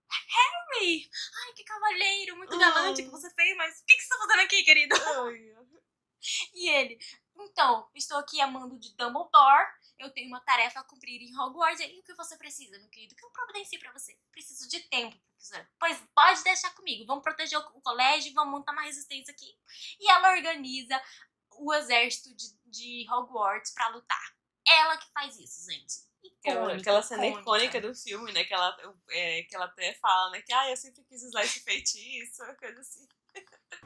Harry! Ai, que cavalheiro, muito galante que você fez, mas o que você tá fazendo aqui, querido? E ele, então, estou aqui a mando de Dumbledore, eu tenho uma tarefa a cumprir em Hogwarts, e o que você precisa, meu querido? O que eu providencie pra você? Preciso de tempo, professor. Pois pode deixar comigo, vamos proteger o colégio, vamos montar uma resistência aqui. E ela organiza o exército de Hogwarts pra lutar. Ela que faz isso, gente. Aquela cena icônica do filme, né? Que ela até fala, né? Que eu sempre quis usar esse feitiço, coisa assim.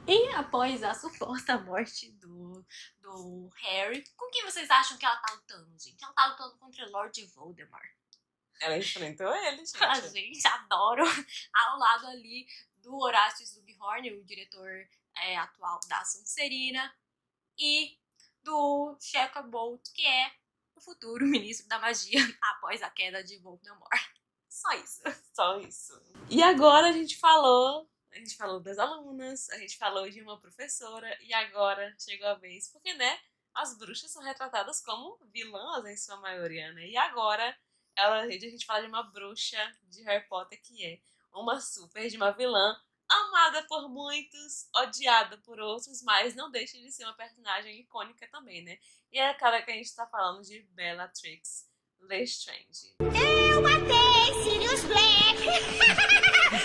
E após a suposta morte do Harry, com quem vocês acham que ela tá lutando, gente? Ela tá lutando contra o Lord Voldemort. Ela enfrentou ele, gente. A gente adoro. Ao lado ali do Horácio Slughorn, o diretor atual da Sonserina, e do Shacklebolt, que é o futuro ministro da magia após a queda de Voldemort. Só isso. Só isso. E agora a gente falou das alunas, a gente falou de uma professora, e agora chegou a vez, porque, né, as bruxas são retratadas como vilãs em sua maioria, né? E agora a gente fala de uma bruxa de Harry Potter que é uma super de uma vilã, amada por muitos, odiada por outros, mas não deixa de ser uma personagem icônica também, né? E é a cara que a gente tá falando de Bellatrix Lestrange. Eu matei Sirius Black!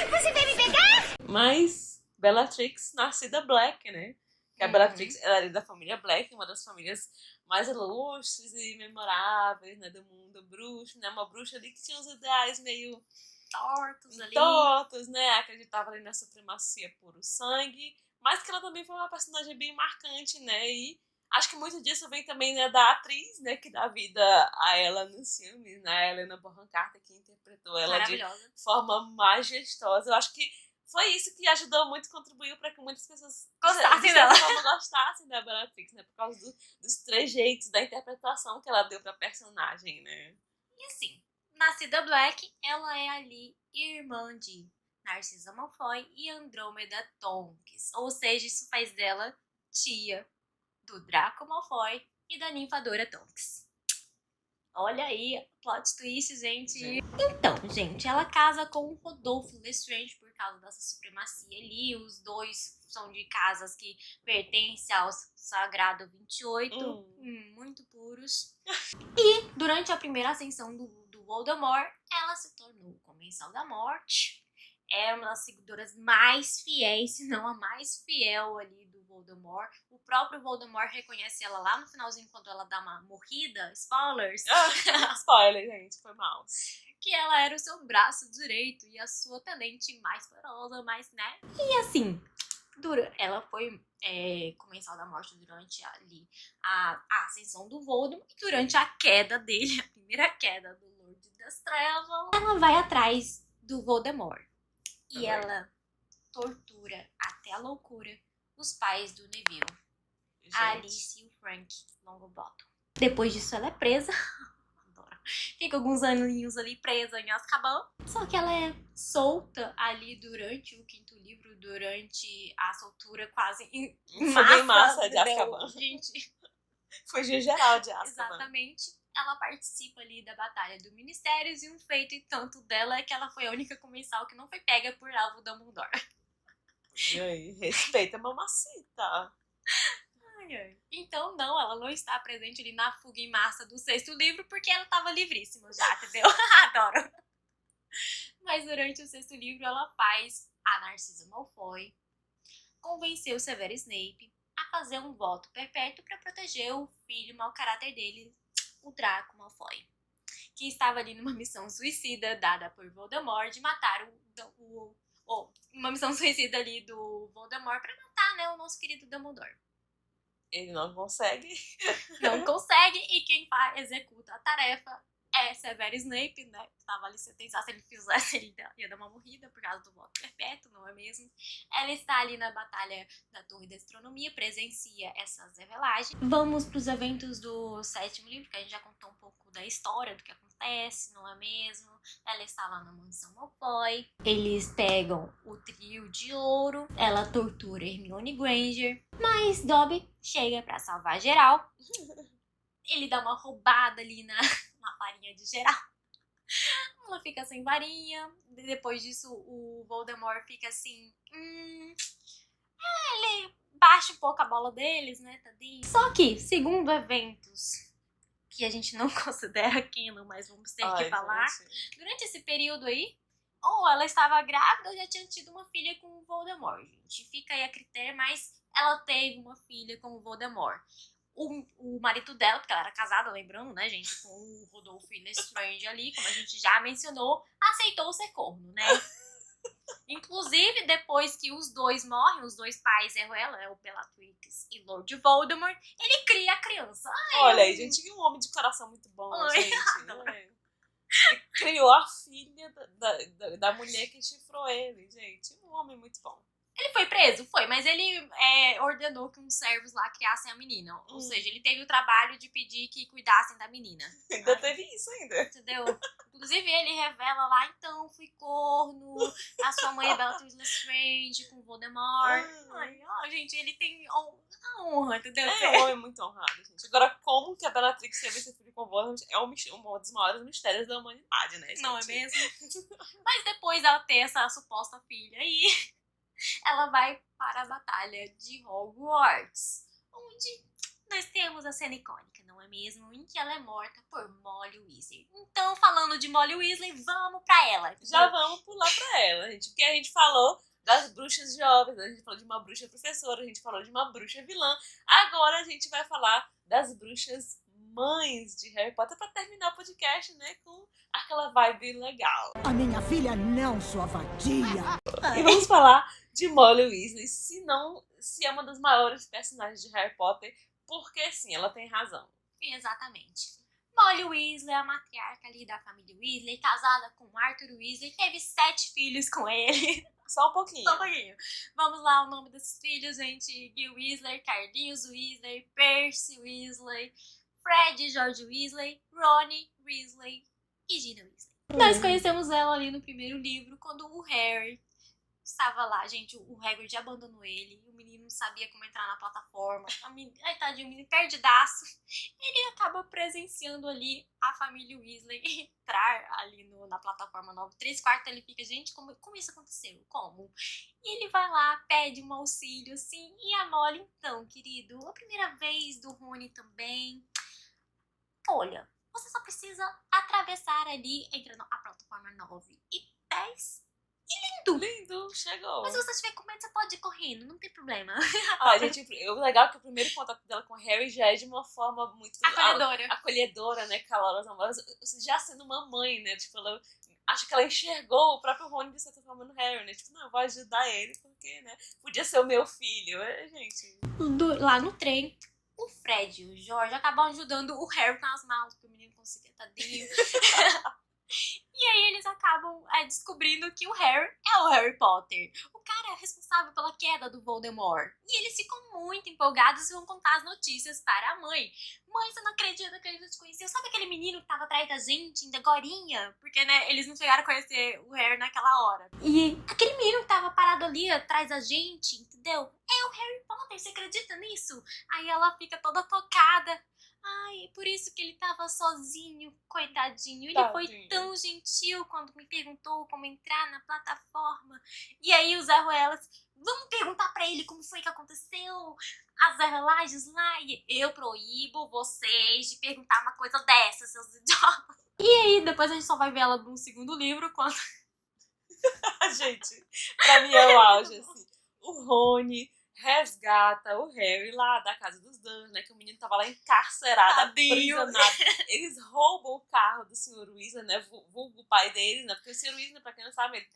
Você veio me pegar? Mas Bellatrix, nascida Black, né? Que a Bellatrix, ela é da família Black, uma das famílias mais ilustres e memoráveis, né, do mundo bruxo, né? Uma bruxa ali que tinha uns ideais meio tortos, né? Acreditava ali na supremacia puro sangue, mas que ela também foi uma personagem bem marcante, né? E acho que muito disso vem também, né, da atriz, né, que dá vida a ela nos filmes, né? A Helena Bonham Carter, que interpretou ela de forma majestosa. Eu acho que foi isso que ajudou muito, contribuiu para que muitas pessoas gostassem dela. Gostassem da Bellatrix, né? Por causa dos trejeitos, da interpretação que ela deu pra personagem, né? E assim, nascida Black, ela é ali irmã de Narcissa Malfoy e Andrômeda Tonks. Ou seja, isso faz dela tia do Draco Malfoy e da ninfadora Tonks. Olha aí, plot twist, gente. Então, gente, ela casa com o Rodolfo Lestrange por causa dessa supremacia ali. Os dois são de casas que pertencem ao Sagrado 28, muito puros. E durante a primeira ascensão do Voldemort, ela se tornou Comensal da Morte. É uma das seguidoras mais fiéis, se não a mais fiel ali do Voldemort. O próprio Voldemort reconhece ela lá no finalzinho, quando ela dá uma morrida. Spoilers! Spoiler, gente, foi mal. Que ela era o seu braço direito e a sua tenente mais poderosa, mais, né? E assim, ela foi Comensal da Morte durante ali a ascensão do Voldemort. E durante a queda dele, a primeira queda do Lorde das Trevas, ela vai atrás do Voldemort. E ela tortura até a loucura os pais do Neville, a Alice e o Frank Longbottom. Depois disso, ela é presa. Adoro. Fica alguns aninhos ali presa em Azkaban. Só que ela é solta ali durante o 5º livro, durante a soltura quase em massa de Azkaban. Gente. Fugiu geral de Azkaban. Exatamente. Ela participa ali da Batalha do Ministérios e um feito e tanto dela é que ela foi a única comensal que não foi pega por alvo Dumbledore. E aí, respeita a mamacita. Então, não, ela não está presente ali na fuga em massa do 6º livro porque ela estava livríssima já, entendeu? Adoro. Mas durante o 6º livro ela faz a Narcissa Malfoy convencer o Severus Snape a fazer um voto perpétuo para proteger o filho mau caráter dele, o Draco Malfoy, que estava ali numa missão suicida dada por Voldemort de matar uma missão suicida ali do Voldemort para matar, né, o nosso querido Dumbledore. Ele não consegue. Não consegue, e quem executa a tarefa é Severus Snape, né? Tava ali sentenciado, se ele fizesse, ele ia dar uma morrida por causa do voto perpétuo, não é mesmo? Ela está ali na batalha da Torre da Astronomia, presencia essas revelagens. Vamos para os eventos do 7º livro, que a gente já contou um pouco da história, do que acontece, não é mesmo? Ela está lá na mansão Malfoy, eles pegam o trio de ouro, ela tortura Hermione Granger, mas Dobby chega para salvar geral. Ele dá uma roubada ali na varinha de geral. Ela fica sem varinha. Depois disso, o Voldemort fica assim... ele baixa um pouco a bola deles, né, tadinho? Só que, segundo eventos que a gente não considera canon, mas vamos ter que falar, durante esse período aí, ou ela estava grávida ou já tinha tido uma filha com o Voldemort, gente. Fica aí a critério, mas ela teve uma filha com o Voldemort. O marido dela, porque ela era casada, lembrando, né, gente, com o Rodolfo Lestrange ali, como a gente já mencionou, aceitou ser corno, né? Inclusive, depois que os dois morrem, os dois pais erram ela, o Bellatrix e Lord Voldemort, ele cria a criança. Olha aí, gente, que um homem de coração muito bom, gente. Ele criou a filha da mulher que chifrou ele, gente. Um homem muito bom. Ele foi preso? Foi, mas ele ordenou que uns servos lá criassem a menina. Ou seja, ele teve o trabalho de pedir que cuidassem da menina. Ainda teve isso ainda. Entendeu? Inclusive, ele revela lá, então, fui corno, a sua mãe é Bellatrix Lestrange com Voldemort. Ai, ó, gente, ele tem a honra, entendeu? É um homem muito honrado, gente. Agora, como que a Bellatrix teve esse filho com o Voldemort é um dos maiores mistérios da humanidade, né, gente? Não é mesmo? Mas depois dela ter essa suposta filha aí, ela vai para a batalha de Hogwarts, onde nós temos a cena icônica, não é mesmo? Em que ela é morta por Molly Weasley. Então, falando de Molly Weasley, vamos pra ela. Já vamos pular pra ela, gente. Porque a gente falou das bruxas jovens, a gente falou de uma bruxa professora, a gente falou de uma bruxa vilã. Agora a gente vai falar das bruxas mães de Harry Potter pra terminar o podcast, né, com aquela vibe legal. A minha filha não, sua vadia. E vamos falar de Molly Weasley, se é uma das maiores personagens de Harry Potter, porque sim, ela tem razão. Exatamente. Molly Weasley é a matriarca ali da família Weasley, casada com Arthur Weasley, teve 7 filhos com ele. Só um pouquinho. Só um pouquinho. Vamos lá, o nome desses filhos, gente. Gil Weasley, Carlinhos Weasley, Percy Weasley, Fred, George Weasley, Ronnie Weasley e Gina Weasley. Nós conhecemos ela ali no primeiro livro, quando o Harry estava lá, gente, o Hagrid abandonou ele, o menino não sabia como entrar na plataforma, ai, tadinho, o menino perdidaço, ele acaba presenciando ali a família Weasley entrar ali na plataforma 9, 3/4, ele fica, gente, como isso aconteceu? Como? E ele vai lá, pede um auxílio, assim, e a Molly, então, querido, a primeira vez do Rony também, olha, você só precisa atravessar ali, entrando a plataforma 9 e 10, Lindo, chegou. mas se você estiver com medo, você pode ir correndo, não tem problema. Gente, o legal é que o primeiro contato dela com o Harry já é de uma forma muito acolhedora, né, calorosa, amorosa, já sendo uma mãe, né, tipo, ela acho que ela enxergou o próprio Rony de certa forma no Harry, né, tipo, não, eu vou ajudar ele porque, né, podia ser o meu filho, gente. Lá no trem, o Fred e o George acabam ajudando o Harry com as malas, porque o menino conseguia tadinho. E aí eles acabam descobrindo que o Harry é o Harry Potter. O cara é responsável pela queda do Voldemort. E eles ficam muito empolgados e vão contar as notícias para a mãe. Mãe, você não acredita que a gente conheceu? Sabe aquele menino que tava atrás da gente, ainda agorinha? Porque, né, eles não chegaram a conhecer o Harry naquela hora. E aquele menino que tava parado ali atrás da gente, entendeu? É o Harry Potter, você acredita nisso? Aí ela fica toda tocada. Ai, por isso que ele tava sozinho, coitadinho. Ele foi tão gentil quando me perguntou como entrar na plataforma. E aí o Zé Ruelas, vamos perguntar pra ele como foi que aconteceu as revelagens lá. E eu proíbo vocês de perguntar uma coisa dessa, seus idiotas. E aí depois a gente só vai ver ela no segundo livro quando... Gente, pra mim é o auge, assim. O Rony resgata o Harry lá da casa dos Dursleys, né? Que o menino tava lá encarcerado, aprisionado. Eles roubam o carro do Sr. Weasley, né? Vulgo o pai deles, né? Porque o Sr. Weasley, pra quem não sabe,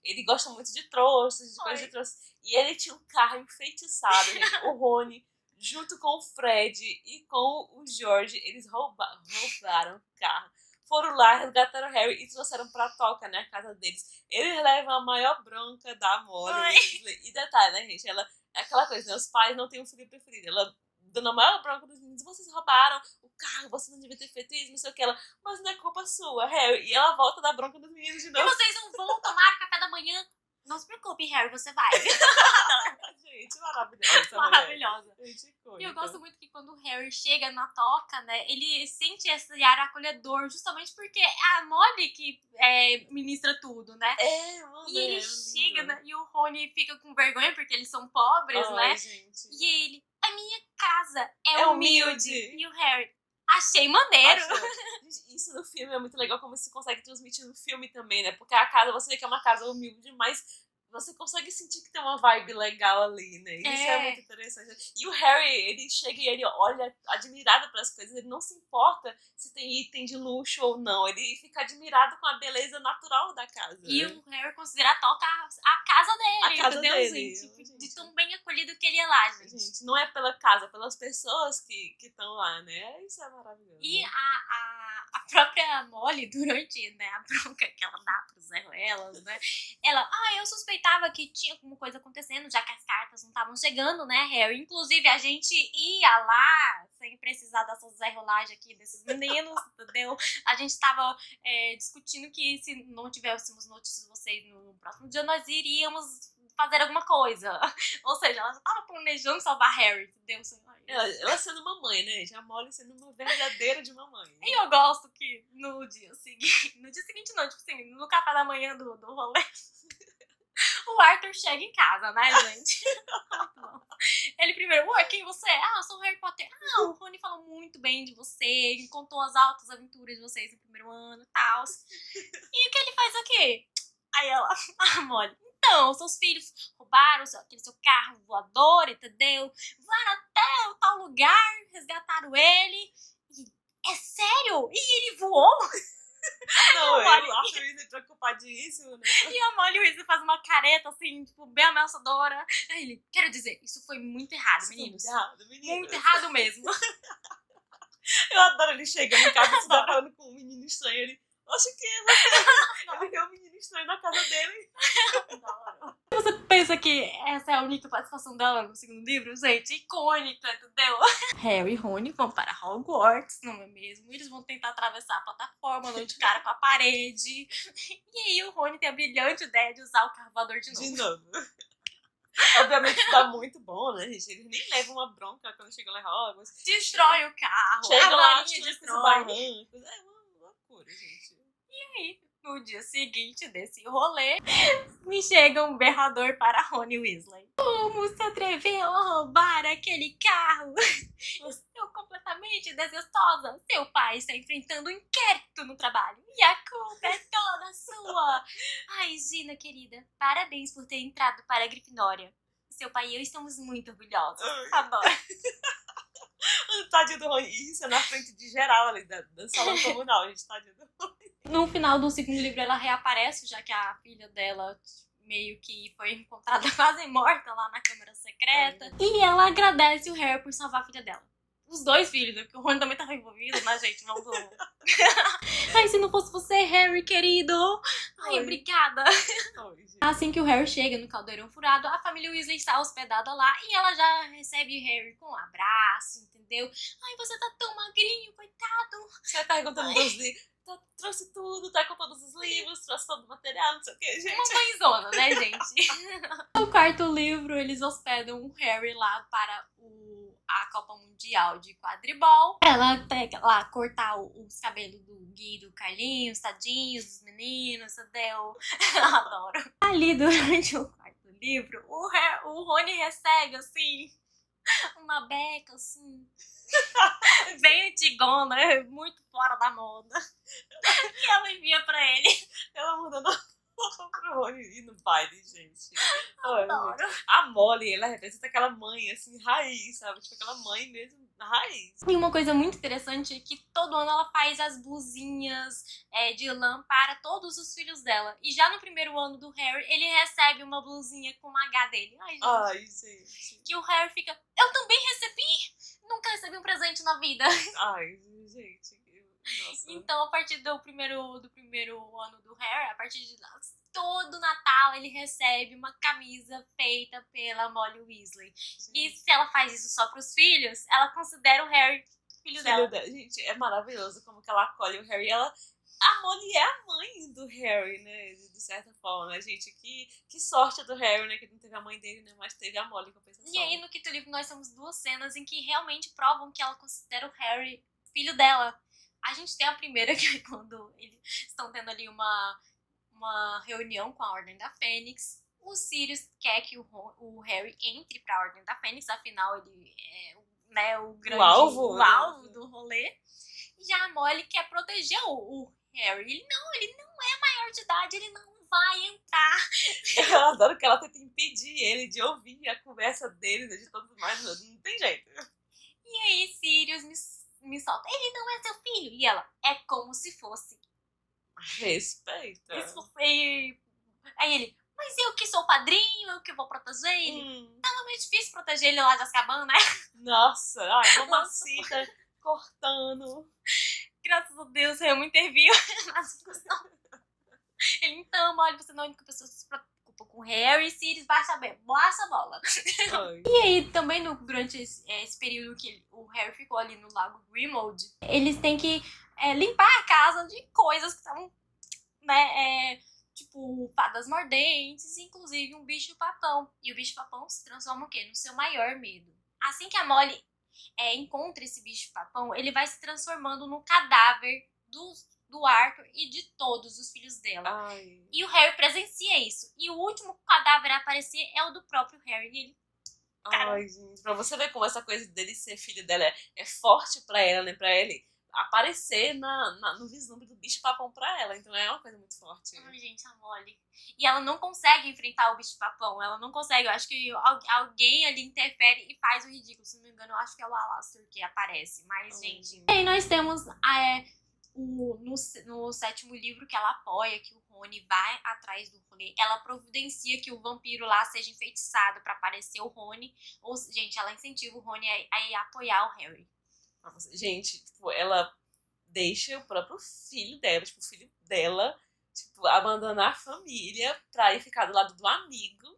ele gosta muito de trouxas, de coisas de trouxas. E ele tinha um carro enfeitiçado, gente. O Rony, junto com o Fred e com o George, eles roubaram o carro. Foram lá, resgataram o Harry e trouxeram pra Toca, né? A casa deles. Eles levam a maior bronca da Molly Weasley. E detalhe, né, gente? Ela é aquela coisa, né? Os pais não têm um filho preferido. Ela dando a maior bronca dos meninos. Vocês roubaram o carro, você não devia ter feito isso, não sei o que. Ela, mas não é culpa sua, Harry. E ela volta da bronca dos meninos de novo. E vocês não vão tomar café da manhã? Não se preocupe, Harry, você vai. Gente, maravilhosa. Maravilhosa. Gente, e eu gosto muito que quando o Harry chega na Toca, né, ele sente esse ar acolhedor, justamente porque é a Molly que ministra tudo, né? E ele chega, né, e o Rony fica com vergonha porque eles são pobres, né? Gente. E ele, a minha casa é humilde. E o Harry, achei maneiro. Isso no filme é muito legal, como se consegue transmitir no filme também, né? Porque a casa, você vê que é uma casa humilde, mas você consegue sentir que tem uma vibe legal ali, né? Isso é muito interessante. E o Harry, ele chega e ele olha admirado pelas coisas, ele não se importa se tem item de luxo ou não, ele fica admirado com a beleza natural da casa. E o Harry considera a Toca a casa dele, entendeu, gente? De tão bem acolhido que ele é lá, gente. Não é pela casa, é pelas pessoas que estão lá, né? Isso é maravilhoso. E a própria Molly, durante, né, a bronca que ela dá pros Zé Ruelas, né? Ela, eu suspeitava que tinha alguma coisa acontecendo, já que as cartas não estavam chegando, né, Harry? Inclusive, a gente ia lá, sem precisar dessas Zé Rolagem aqui, desses meninos, entendeu? A gente tava discutindo que se não tivéssemos notícias de vocês no próximo dia, nós iríamos fazer alguma coisa. Ou seja, ela já tava planejando salvar Harry, entendeu? Ela sendo mamãe, né, gente? A Molly sendo uma verdadeira de mamãe. Né? E eu gosto que no dia seguinte não, tipo assim, no café da manhã do rolê, o Arthur chega em casa, né, gente? Muito bom. Ele primeiro, quem você é? Eu sou o Harry Potter. O Rony falou muito bem de você, ele contou as altas aventuras de vocês no primeiro ano e tal. E o que ele faz aqui? Aí ela, Molly, então, seus filhos roubaram aquele seu carro voador, entendeu? Vão até o tal lugar, resgataram ele. E, é sério? E ele voou? Não, o Arthur Weasley preocupadíssimo, né? E a Molly Weasley faz uma careta, assim, tipo, bem ameaçadora. Aí ele, quero dizer, isso foi muito errado, meninos. Muito errado mesmo. Eu adoro ele chegando em casa, você tá falando com um menino estranho, ele, Acho que ele viu um menino estranho na casa dele. Você pensa que essa é a única participação dela no segundo livro? Gente, icônica, entendeu? Harry e Rony vão para Hogwarts, não é mesmo? Eles vão tentar atravessar a plataforma, dão de cara com a parede. E aí o Rony tem a brilhante ideia de usar o carro voador de novo. De novo. Obviamente tá muito bom, né, gente? Eles nem levam uma bronca quando chegam lá em Hogwarts. Destrói o carro, Chegam a lá, varinha destrói os destrói. barrancos. É uma loucura, gente. E aí, no dia seguinte desse rolê, me chega um berrador para Rony Weasley. Como se atreveu a roubar aquele carro? Estou completamente desgostosa. Seu pai está enfrentando um inquérito no trabalho. E a culpa é toda sua. Ai, Gina, querida, parabéns por ter entrado para a Grifinória. Seu pai e eu estamos muito orgulhosos. Adoro. Tadinho do Rony. Isso é na frente de geral ali da sala comunal, gente. Tadinho do Rony. No final do segundo livro, ela reaparece, já que a filha dela meio que foi encontrada quase morta lá na Câmara Secreta. E ela agradece o Harry por salvar a filha dela. Os dois filhos, né? Porque o Rony também tava envolvido, né, gente? Vamos... Ai, se não fosse você, Harry, querido! Ai, obrigada! Assim que o Harry chega no Caldeirão Furado, a família Weasley está hospedada lá e ela já recebe o Harry com um abraço, entendeu? Ai, você tá tão magrinho, coitado! Você tá perguntando dos livros. Trouxe tudo, tá com todos os livros, trouxe todo o material, não sei o que, gente. Uma mãezona, né, gente? No quarto livro, eles hospedam o Harry lá para a Copa Mundial de Quadribol. Ela pega lá, cortar os cabelos do Gui, do Carlinhos, tadinhos, dos meninos, entendeu? Adoro. Ali, durante o quarto livro, o Rony recebe, assim, uma beca, assim... bem antigona, muito fora da moda. E ela envia pra ele. Ela mandando roupa pro Rony ir no baile, gente. Adoro. A Molly, ela representa aquela mãe, assim, raiz, sabe? Tipo, aquela mãe mesmo, raiz. E uma coisa muito interessante é que todo ano ela faz as blusinhas de lã para todos os filhos dela. E já no primeiro ano do Harry, ele recebe uma blusinha com o H dele. Ai, gente. Que o Harry fica, eu também recebi! Nunca recebi um presente na vida. Ai, gente. Nossa. Então, a partir do primeiro ano do Harry, a partir de todo Natal, ele recebe uma camisa feita pela Molly Weasley. E se ela faz isso só pros filhos, ela considera o Harry filho dela. Gente, é maravilhoso como que ela acolhe o Harry. A Molly é a mãe do Harry, né? De certa forma, né, gente? Que sorte do Harry, né? Que não teve a mãe dele, né? Mas teve a Molly, compensação. E aí, no quinto livro, nós temos duas cenas em que realmente provam que ela considera o Harry filho dela. A gente tem a primeira, que é quando eles estão tendo ali uma reunião com a Ordem da Fênix. O Sirius quer que o Harry entre pra Ordem da Fênix, afinal ele é, né, o alvo do rolê. E a Molly quer proteger o Harry. Ele não é maior de idade, ele não vai entrar. Eu adoro que ela tenta impedir ele de ouvir a conversa dele, né, de todos mais. Não tem jeito. E aí Sirius me solta, ele não é seu filho. E ela, é como se fosse. Respeita. Aí ele, mas eu que sou o padrinho, eu que vou proteger ele. Tava meio difícil proteger ele lá de Azkaban, né? Nossa, ai, mamacita cortando. Graças a Deus, eu interviu na discussão. Ele, então, olha, você não é a única pessoa que se preocupa com o Harry, Sirius, baixa a bola. E aí, também durante esse período que o Harry ficou ali no Lago Grimmauld, eles têm que limpar a casa de coisas que estavam, né, tipo, fadas mordentes, inclusive um bicho-papão. E o bicho-papão se transforma o quê? No seu maior medo. Assim que a Molly encontra esse bicho-papão, ele vai se transformando no cadáver do Arthur e de todos os filhos dela. Ai. E o Harry presencia isso. E o último cadáver a aparecer é o do próprio Harry. E ele... Ai, gente, pra você ver como essa coisa dele ser filho dela é forte pra ela, né? Pra ele aparecer no vislumbre do bicho-papão pra ela. Então é uma coisa muito forte. Ai, gente, a Molly. E ela não consegue enfrentar o bicho-papão. Ela não consegue. Eu acho que alguém ali interfere e faz o ridículo. Se não me engano, eu acho que é o Alastor que aparece. Mas, gente... E aí nós temos... no sétimo livro que ela apoia que o Rony vai atrás do rolê, ela providencia que o vampiro lá seja enfeitiçado pra aparecer o Rony. Ou, gente, ela incentiva o Rony a apoiar o Harry. Gente, tipo, ela deixa o próprio filho dela, tipo, o filho dela, tipo, abandonar a família pra ir ficar do lado do amigo.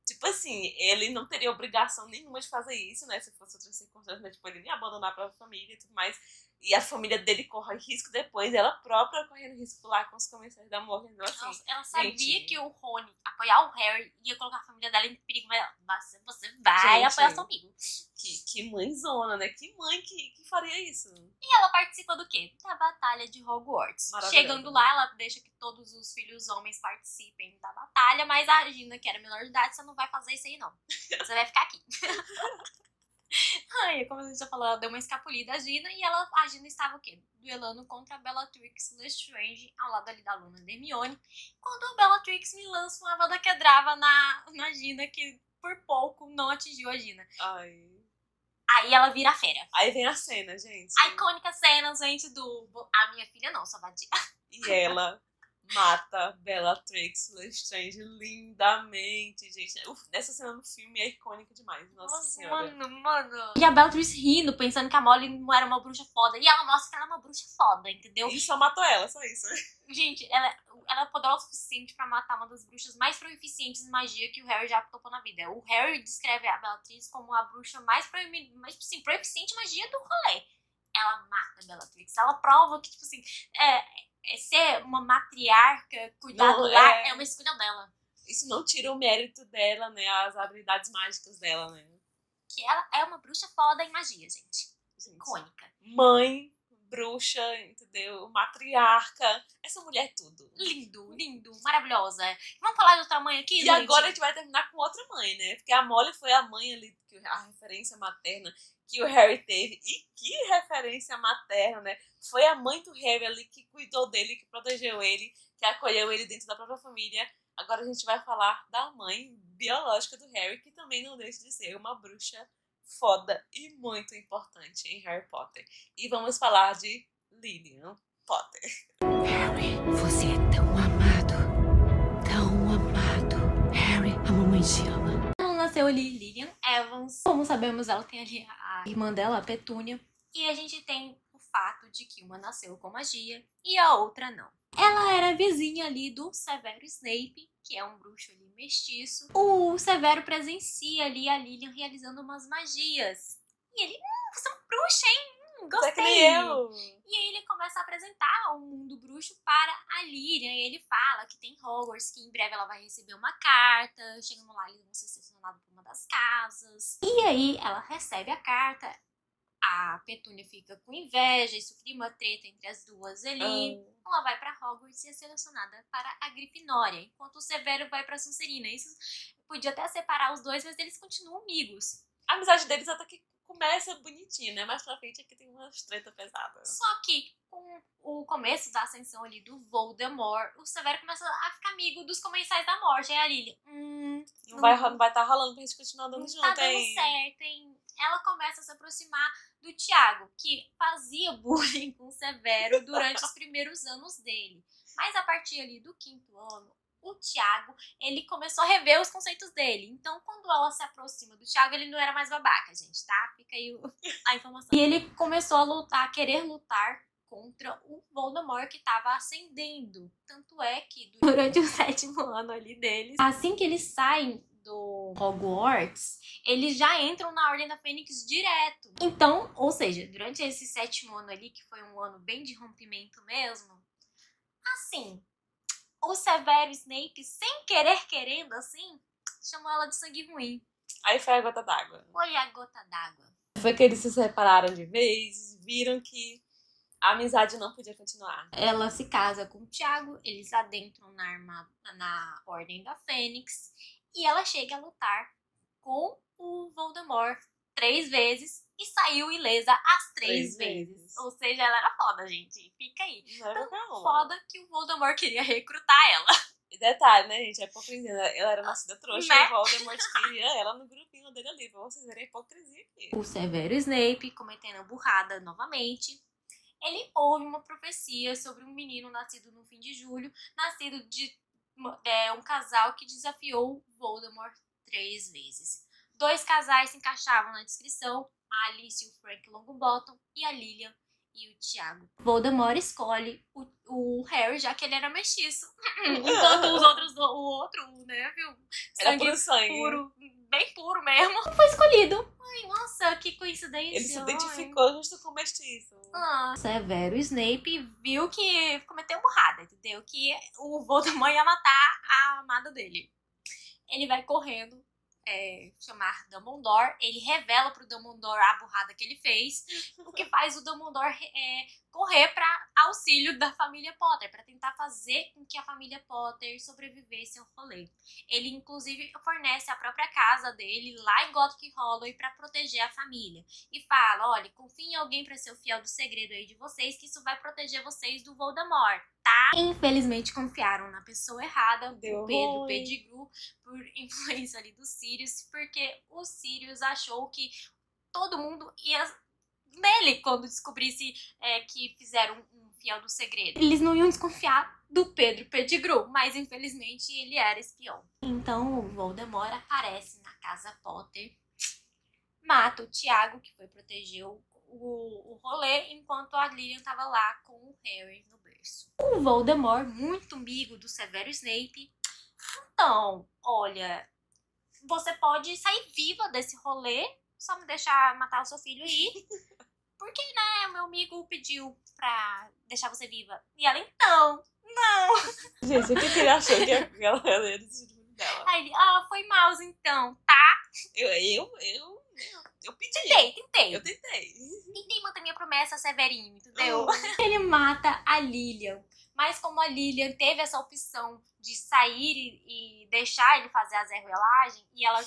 Tipo assim, ele não teria obrigação nenhuma de fazer isso, né? Se fosse outra circunstância, né? Tipo, ele ia abandonar pra família e tudo mais. E a família dele corre risco depois, ela própria correndo risco lá com os comensais da morte. Então, assim, Ela sabia gente, que o Rony apoiar o Harry ia colocar a família dela em perigo, mas você vai Gente. apoiar seu amigo. que mãezona, né? Que mãe que faria isso? E ela participa do quê? Da Batalha de Hogwarts. Maravilhosa, Chegando lá, ela deixa que todos os filhos homens participem da batalha, mas a Gina, que era menor de idade, você não vai fazer isso aí, não. Você vai ficar aqui. Ai, como a gente já falou, ela deu uma escapulida à Gina e a Gina estava o quê? Duelando contra a Bellatrix Lestrange ao lado ali da Luna e da Hermione. Quando a Bellatrix me lança uma Avada Kedavra na Gina, que por pouco não atingiu a Gina. Ai. Aí ela vira fera. Aí vem a cena, gente. A icônica cena, gente, a minha filha não, só vadia. E ela mata Bellatrix Lestrange lindamente, gente. Essa cena no filme é icônica demais, nossa senhora. Mano. E a Bellatrix rindo, pensando que a Molly não era uma bruxa foda. E ela mostra que ela é uma bruxa foda, entendeu? E só matou ela, só isso. Gente, ela é poderosa o suficiente pra matar uma das bruxas mais proeficientes em magia que o Harry já topou na vida. O Harry descreve a Bellatrix como a bruxa mais proeficiente em magia do rolê. Ela mata a Bellatrix. Ela prova que, tipo assim, ser uma matriarca, cuidar do lar, é uma escolha dela. Isso não tira o mérito dela, né? As habilidades mágicas dela, né? Que ela é uma bruxa foda em magia, gente. Icônica. Mãe, bruxa, entendeu? Matriarca. Essa mulher é tudo. Lindo, maravilhosa. Vamos falar de outra mãe aqui, E gente? agora a gente vai terminar com outra mãe, né? Porque a Molly foi a mãe ali, a referência materna que o Harry teve. E que referência materna, né? Foi a mãe do Harry ali que cuidou dele, que protegeu ele, que acolheu ele dentro da própria família. Agora a gente vai falar da mãe biológica do Harry, que também não deixa de ser uma bruxa foda e muito importante em Harry Potter. E vamos falar de Lilian Potter. Harry, você é tão amado. Tão amado. Harry, a mamãe te ama. Ela nasceu ali, Lilian Evans. Como sabemos, ela tem ali a irmã dela, a Petúnia. E a gente tem o fato de que uma nasceu com magia e a outra não. Ela era vizinha ali do Severo Snape, que é um bruxo ali mestiço. O Severo presencia ali a Lilian realizando umas magias. E ele, você é uma bruxa, hein? Gostei. Até que nem eu. E aí ele começa a apresentar o mundo bruxo para a Lilian. E ele fala que tem Hogwarts, que em breve ela vai receber uma carta. Chegando lá, eles vão ser selecionados por uma das casas. E aí ela recebe a carta. A Petúnia fica com inveja, isso cria uma treta entre as duas ali. Ela vai pra Hogwarts e é selecionada para a Grifinória, enquanto o Severo vai pra Sonserina. Isso podia até separar os dois, mas eles continuam amigos. A amizade deles até que começa bonitinha, né? Mais pra frente aqui tem umas treta pesadas. Só que com o começo da ascensão ali do Voldemort, o Severo começa a ficar amigo dos Comensais da Morte. Aí a Lily, não vai estar rolando pra gente continuar andando junto, tá dando hein? certo, hein? Ela começa a se aproximar do Tiago, que fazia bullying com o Severo durante os primeiros anos dele. Mas a partir ali do 5º ano, o Tiago, ele começou a rever os conceitos dele. Então, quando ela se aproxima do Tiago, ele não era mais babaca, gente, tá? Fica aí a informação. E ele começou a querer lutar contra o Voldemort que estava ascendendo. Tanto é que durante o 7º ano ali deles, assim que eles saem do Hogwarts, eles já entram na Ordem da Fênix direto. Então, ou seja, durante esse 7º ano ali, que foi um ano bem de rompimento mesmo, assim, o Severo Snape, sem querer querendo, assim, chamou ela de sangue ruim. Aí foi a gota d'água. Foi a gota d'água. Foi que eles se separaram de vez, viram que a amizade não podia continuar. Ela se casa com o Tiago, eles adentram na Ordem da Fênix, e ela chega a lutar com o Voldemort 3 vezes e saiu ilesa as 3 vezes. Ou seja, ela era foda, gente. Fica aí. Não era Tão foda que o Voldemort queria recrutar ela. E detalhe, né, gente? É hipocrisia. Ela era nascida trouxa, Né? o Voldemort queria ela no grupinho dele ali. Pra vocês verem a hipocrisia aqui. O Severo Snape, cometendo a burrada novamente, ele ouve uma profecia sobre um menino nascido no fim de julho, nascido de um casal que desafiou Voldemort 3 vezes. 2 casais se encaixavam na descrição, a Alice e o Frank Longbottom, e a Lilian e o Tiago. Voldemort escolhe o Harry, já que ele era mestiço. Enquanto os outros, o outro, né, viu? Era puro sangue. Puro, bem puro mesmo. Foi escolhido. Ai, nossa, que coincidência. Ele se identificou justo com o mestiço. Severo Snape viu que cometeu burrada, entendeu? Que o Voldemort ia matar a amada dele. Ele vai correndo chamar Dumbledore. Ele revela pro Dumbledore a burrada que ele fez, o que faz o Dumbledore correr para auxílio da família Potter, para tentar fazer com que a família Potter sobrevivesse ao rolê. Ele, inclusive, fornece a própria casa dele lá em Godric Hollow para proteger a família. E fala, olha, confie em alguém para ser o fiel do segredo aí de vocês, que isso vai proteger vocês do Voldemort, tá? Infelizmente, confiaram na pessoa errada, o Pedro Pettigrew, por influência ali do Sirius, porque o Sirius achou que todo mundo ia nele quando descobrisse que fizeram um fiel do segredo. Eles não iam desconfiar do Pedro Pettigrew, mas infelizmente ele era espião. Então o Voldemort aparece na casa Potter, mata o Tiago, que foi proteger o rolê, enquanto a Lilian tava lá com o Harry no berço. O Voldemort, muito amigo do Severo Snape, então, olha, você pode sair viva desse rolê, só me deixar matar o seu filho aí, porque, né, meu amigo pediu pra deixar você viva. E ela, então, não. Gente, o que ele achou que ela ia decidir dela? Aí ele, foi mal então, tá? Eu pedi. Tentei. Eu tentei. Tentei manter minha promessa, Severinho, entendeu? Ele mata a Lilian. Mas como a Lilian teve essa opção de sair e deixar ele fazer a zerruelagem, e ela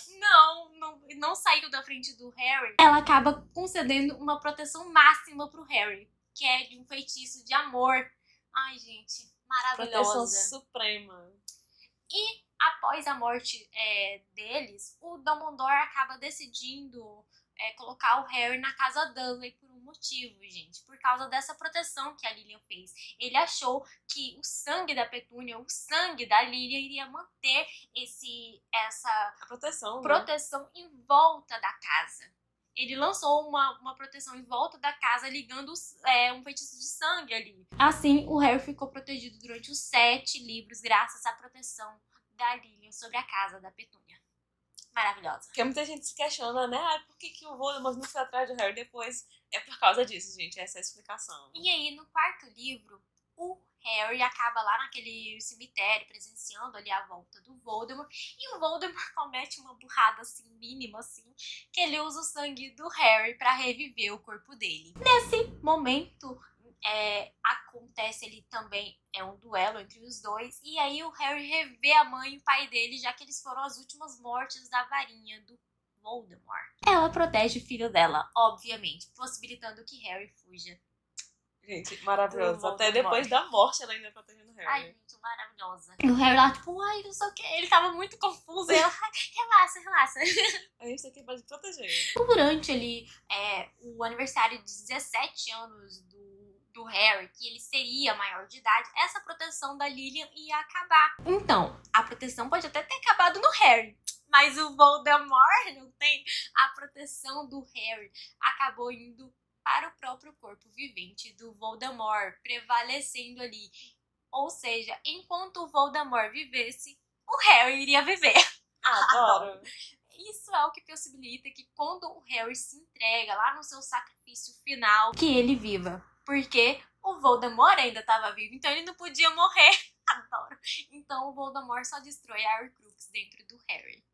não saiu da frente do Harry, ela acaba concedendo uma proteção máxima pro Harry, que é de um feitiço de amor. Ai, gente, maravilhosa. Proteção suprema. E após a morte deles, o Dumbledore acaba decidindo colocar o Harry na casa Dursley por um motivo, gente. Por causa dessa proteção que a Lilian fez. Ele achou que o sangue da Petúnia, o sangue da Lilian, iria manter essa proteção em volta da casa. Ele lançou uma proteção em volta da casa, ligando um feitiço de sangue ali. Assim, o Harry ficou protegido durante os 7 livros, graças à proteção da Lilian sobre a casa da Petúnia. Maravilhosa. Porque muita gente se questiona, né? Por que o Voldemort não foi atrás do Harry depois? É por causa disso, gente. Essa é a explicação. E aí, no 4º livro, o Harry acaba lá naquele cemitério, presenciando ali a volta do Voldemort. E o Voldemort comete uma burrada, assim, mínima, assim, que ele usa o sangue do Harry pra reviver o corpo dele. Nesse momento, acontece ali também um duelo entre os dois. E aí o Harry revê a mãe e o pai dele, já que eles foram as últimas mortes da varinha do Voldemort. Ela protege o filho dela, obviamente, possibilitando que Harry fuja. Gente, maravilhoso. Até depois da morte ela ainda protegendo o Harry. Ai, gente, maravilhosa. E o Harry lá, tipo, ai, não sei o que. Ele tava muito confuso. E ela, relaxa. A gente tá aqui pra proteger. Durante ali o aniversário de 17 anos do Harry, que ele seria maior de idade, essa proteção da Lilian ia acabar. Então, a proteção pode até ter acabado no Harry, mas o Voldemort não tem. A proteção do Harry acabou indo para o próprio corpo vivente do Voldemort, prevalecendo ali. Ou seja, enquanto o Voldemort vivesse, o Harry iria viver. Adoro. Isso é o que possibilita que quando o Harry se entrega lá no seu sacrifício final, que ele viva. Porque o Voldemort ainda estava vivo, então ele não podia morrer. Adoro. Então o Voldemort só destrói a Horcrux dentro do Harry.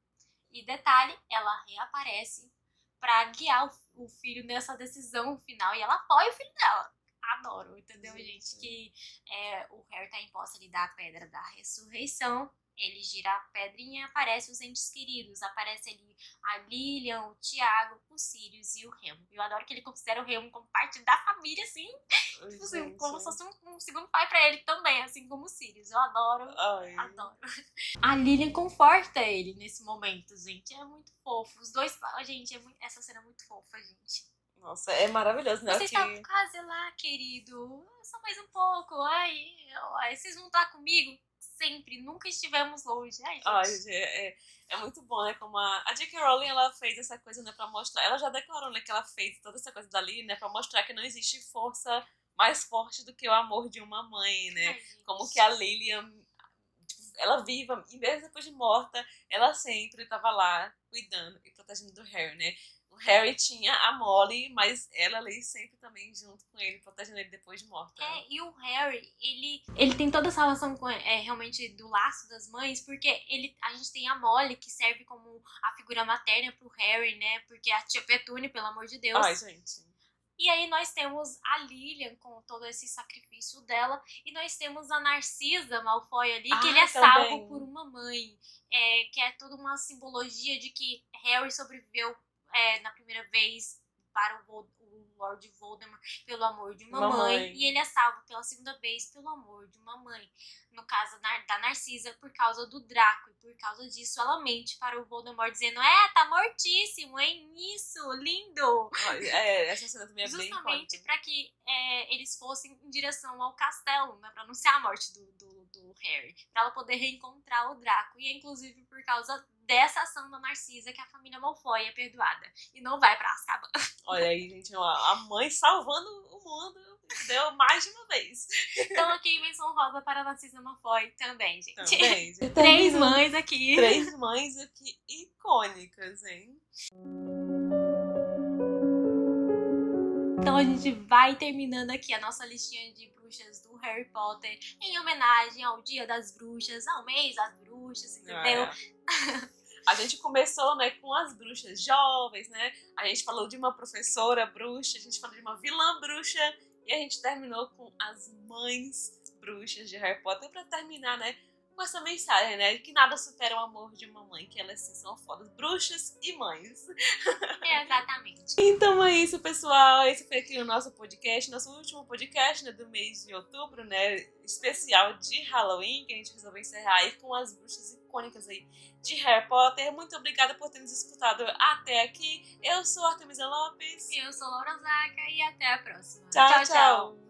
E detalhe, ela reaparece pra guiar o filho nessa decisão final. E ela apoia o filho dela. Adoro, entendeu, gente? Que o Harry tá em posse ali da Pedra da Ressurreição. Ele gira a pedrinha e aparece os entes queridos. Aparece ali a Lilian, o Tiago, o Sirius e o Remo. Eu adoro que ele considera o Remo como parte da família, assim. Tipo assim, como se fosse um segundo pai pra ele também, assim como o Sirius. Eu adoro. Ai. Adoro. A Lilian conforta ele nesse momento, gente. É muito fofo. Os dois... Gente, essa cena é muito fofa, gente. Nossa, é maravilhoso, né? Você está quase lá, querido. Só mais um pouco. Ai, vocês vão estar comigo? sempre, nunca estivemos longe. Ai, gente. Ai, gente, é muito bom, né? Como a J.K. Rowling, ela fez essa coisa, né, pra mostrar. Ela já declarou, né, que ela fez toda essa coisa dali, né, pra mostrar que não existe força mais forte do que o amor de uma mãe, né? Ai, gente. Como que a Lilian, tipo, ela viva, e mesmo depois de morta, ela sempre tava lá cuidando e protegendo do Harry, né? O Harry tinha a Molly, mas ela ali sempre também junto com ele, protegendo ele depois de morta. E o Harry, ele tem toda essa relação com realmente do laço das mães, porque a gente tem a Molly, que serve como a figura materna pro Harry, né? Porque a tia Petúnia, pelo amor de Deus. Ai, gente. E aí nós temos a Lilian com todo esse sacrifício dela. E nós temos a Narcisa Malfoy ali, que ele é também. salvo por uma mãe. Que é toda uma simbologia de que Harry sobreviveu na primeira vez para o Lord Voldemort pelo amor de uma mãe. E ele é salvo pela segunda vez pelo amor de uma mãe. No caso da Narcisa, por causa do Draco. E por causa disso, ela mente para o Voldemort, dizendo: tá mortíssimo, hein? Isso, lindo! Essa cena também é Justamente bem icônica. para que eles fossem em direção ao castelo, né? Pra anunciar a morte do Harry. Pra ela poder reencontrar o Draco. E é inclusive por causa dessa ação da Narcisa que a família Malfoy é perdoada. E não vai pra Azkaban. Olha aí, gente, a mãe salvando o mundo, entendeu? Mais de uma vez. Então aqui, menção rosa para a Narcisa Malfoy também, gente. Também, gente. Três mães aqui. Três mães aqui icônicas, hein? Então a gente vai terminando aqui a nossa listinha de bruxas do Harry Potter em homenagem ao Dia das Bruxas, ao mês das bruxas, entendeu? A gente começou, né, com as bruxas jovens, né? A gente falou de uma professora bruxa, a gente falou de uma vilã bruxa e a gente terminou com as mães bruxas de Harry Potter pra terminar, né, com essa mensagem, né, que nada supera o amor de uma mãe, que elas sim são fodas, bruxas e mães. Exatamente. Então é isso, pessoal. Esse foi aqui o nosso podcast, nosso último podcast, né, do mês de outubro, né, especial de Halloween, que a gente resolveu encerrar aí com as bruxas icônicas aí de Harry Potter. Muito obrigada por ter nos escutado até aqui. Eu sou a Artemisia Lopes. Eu sou Laura Zaca e até a próxima. Tchau, tchau.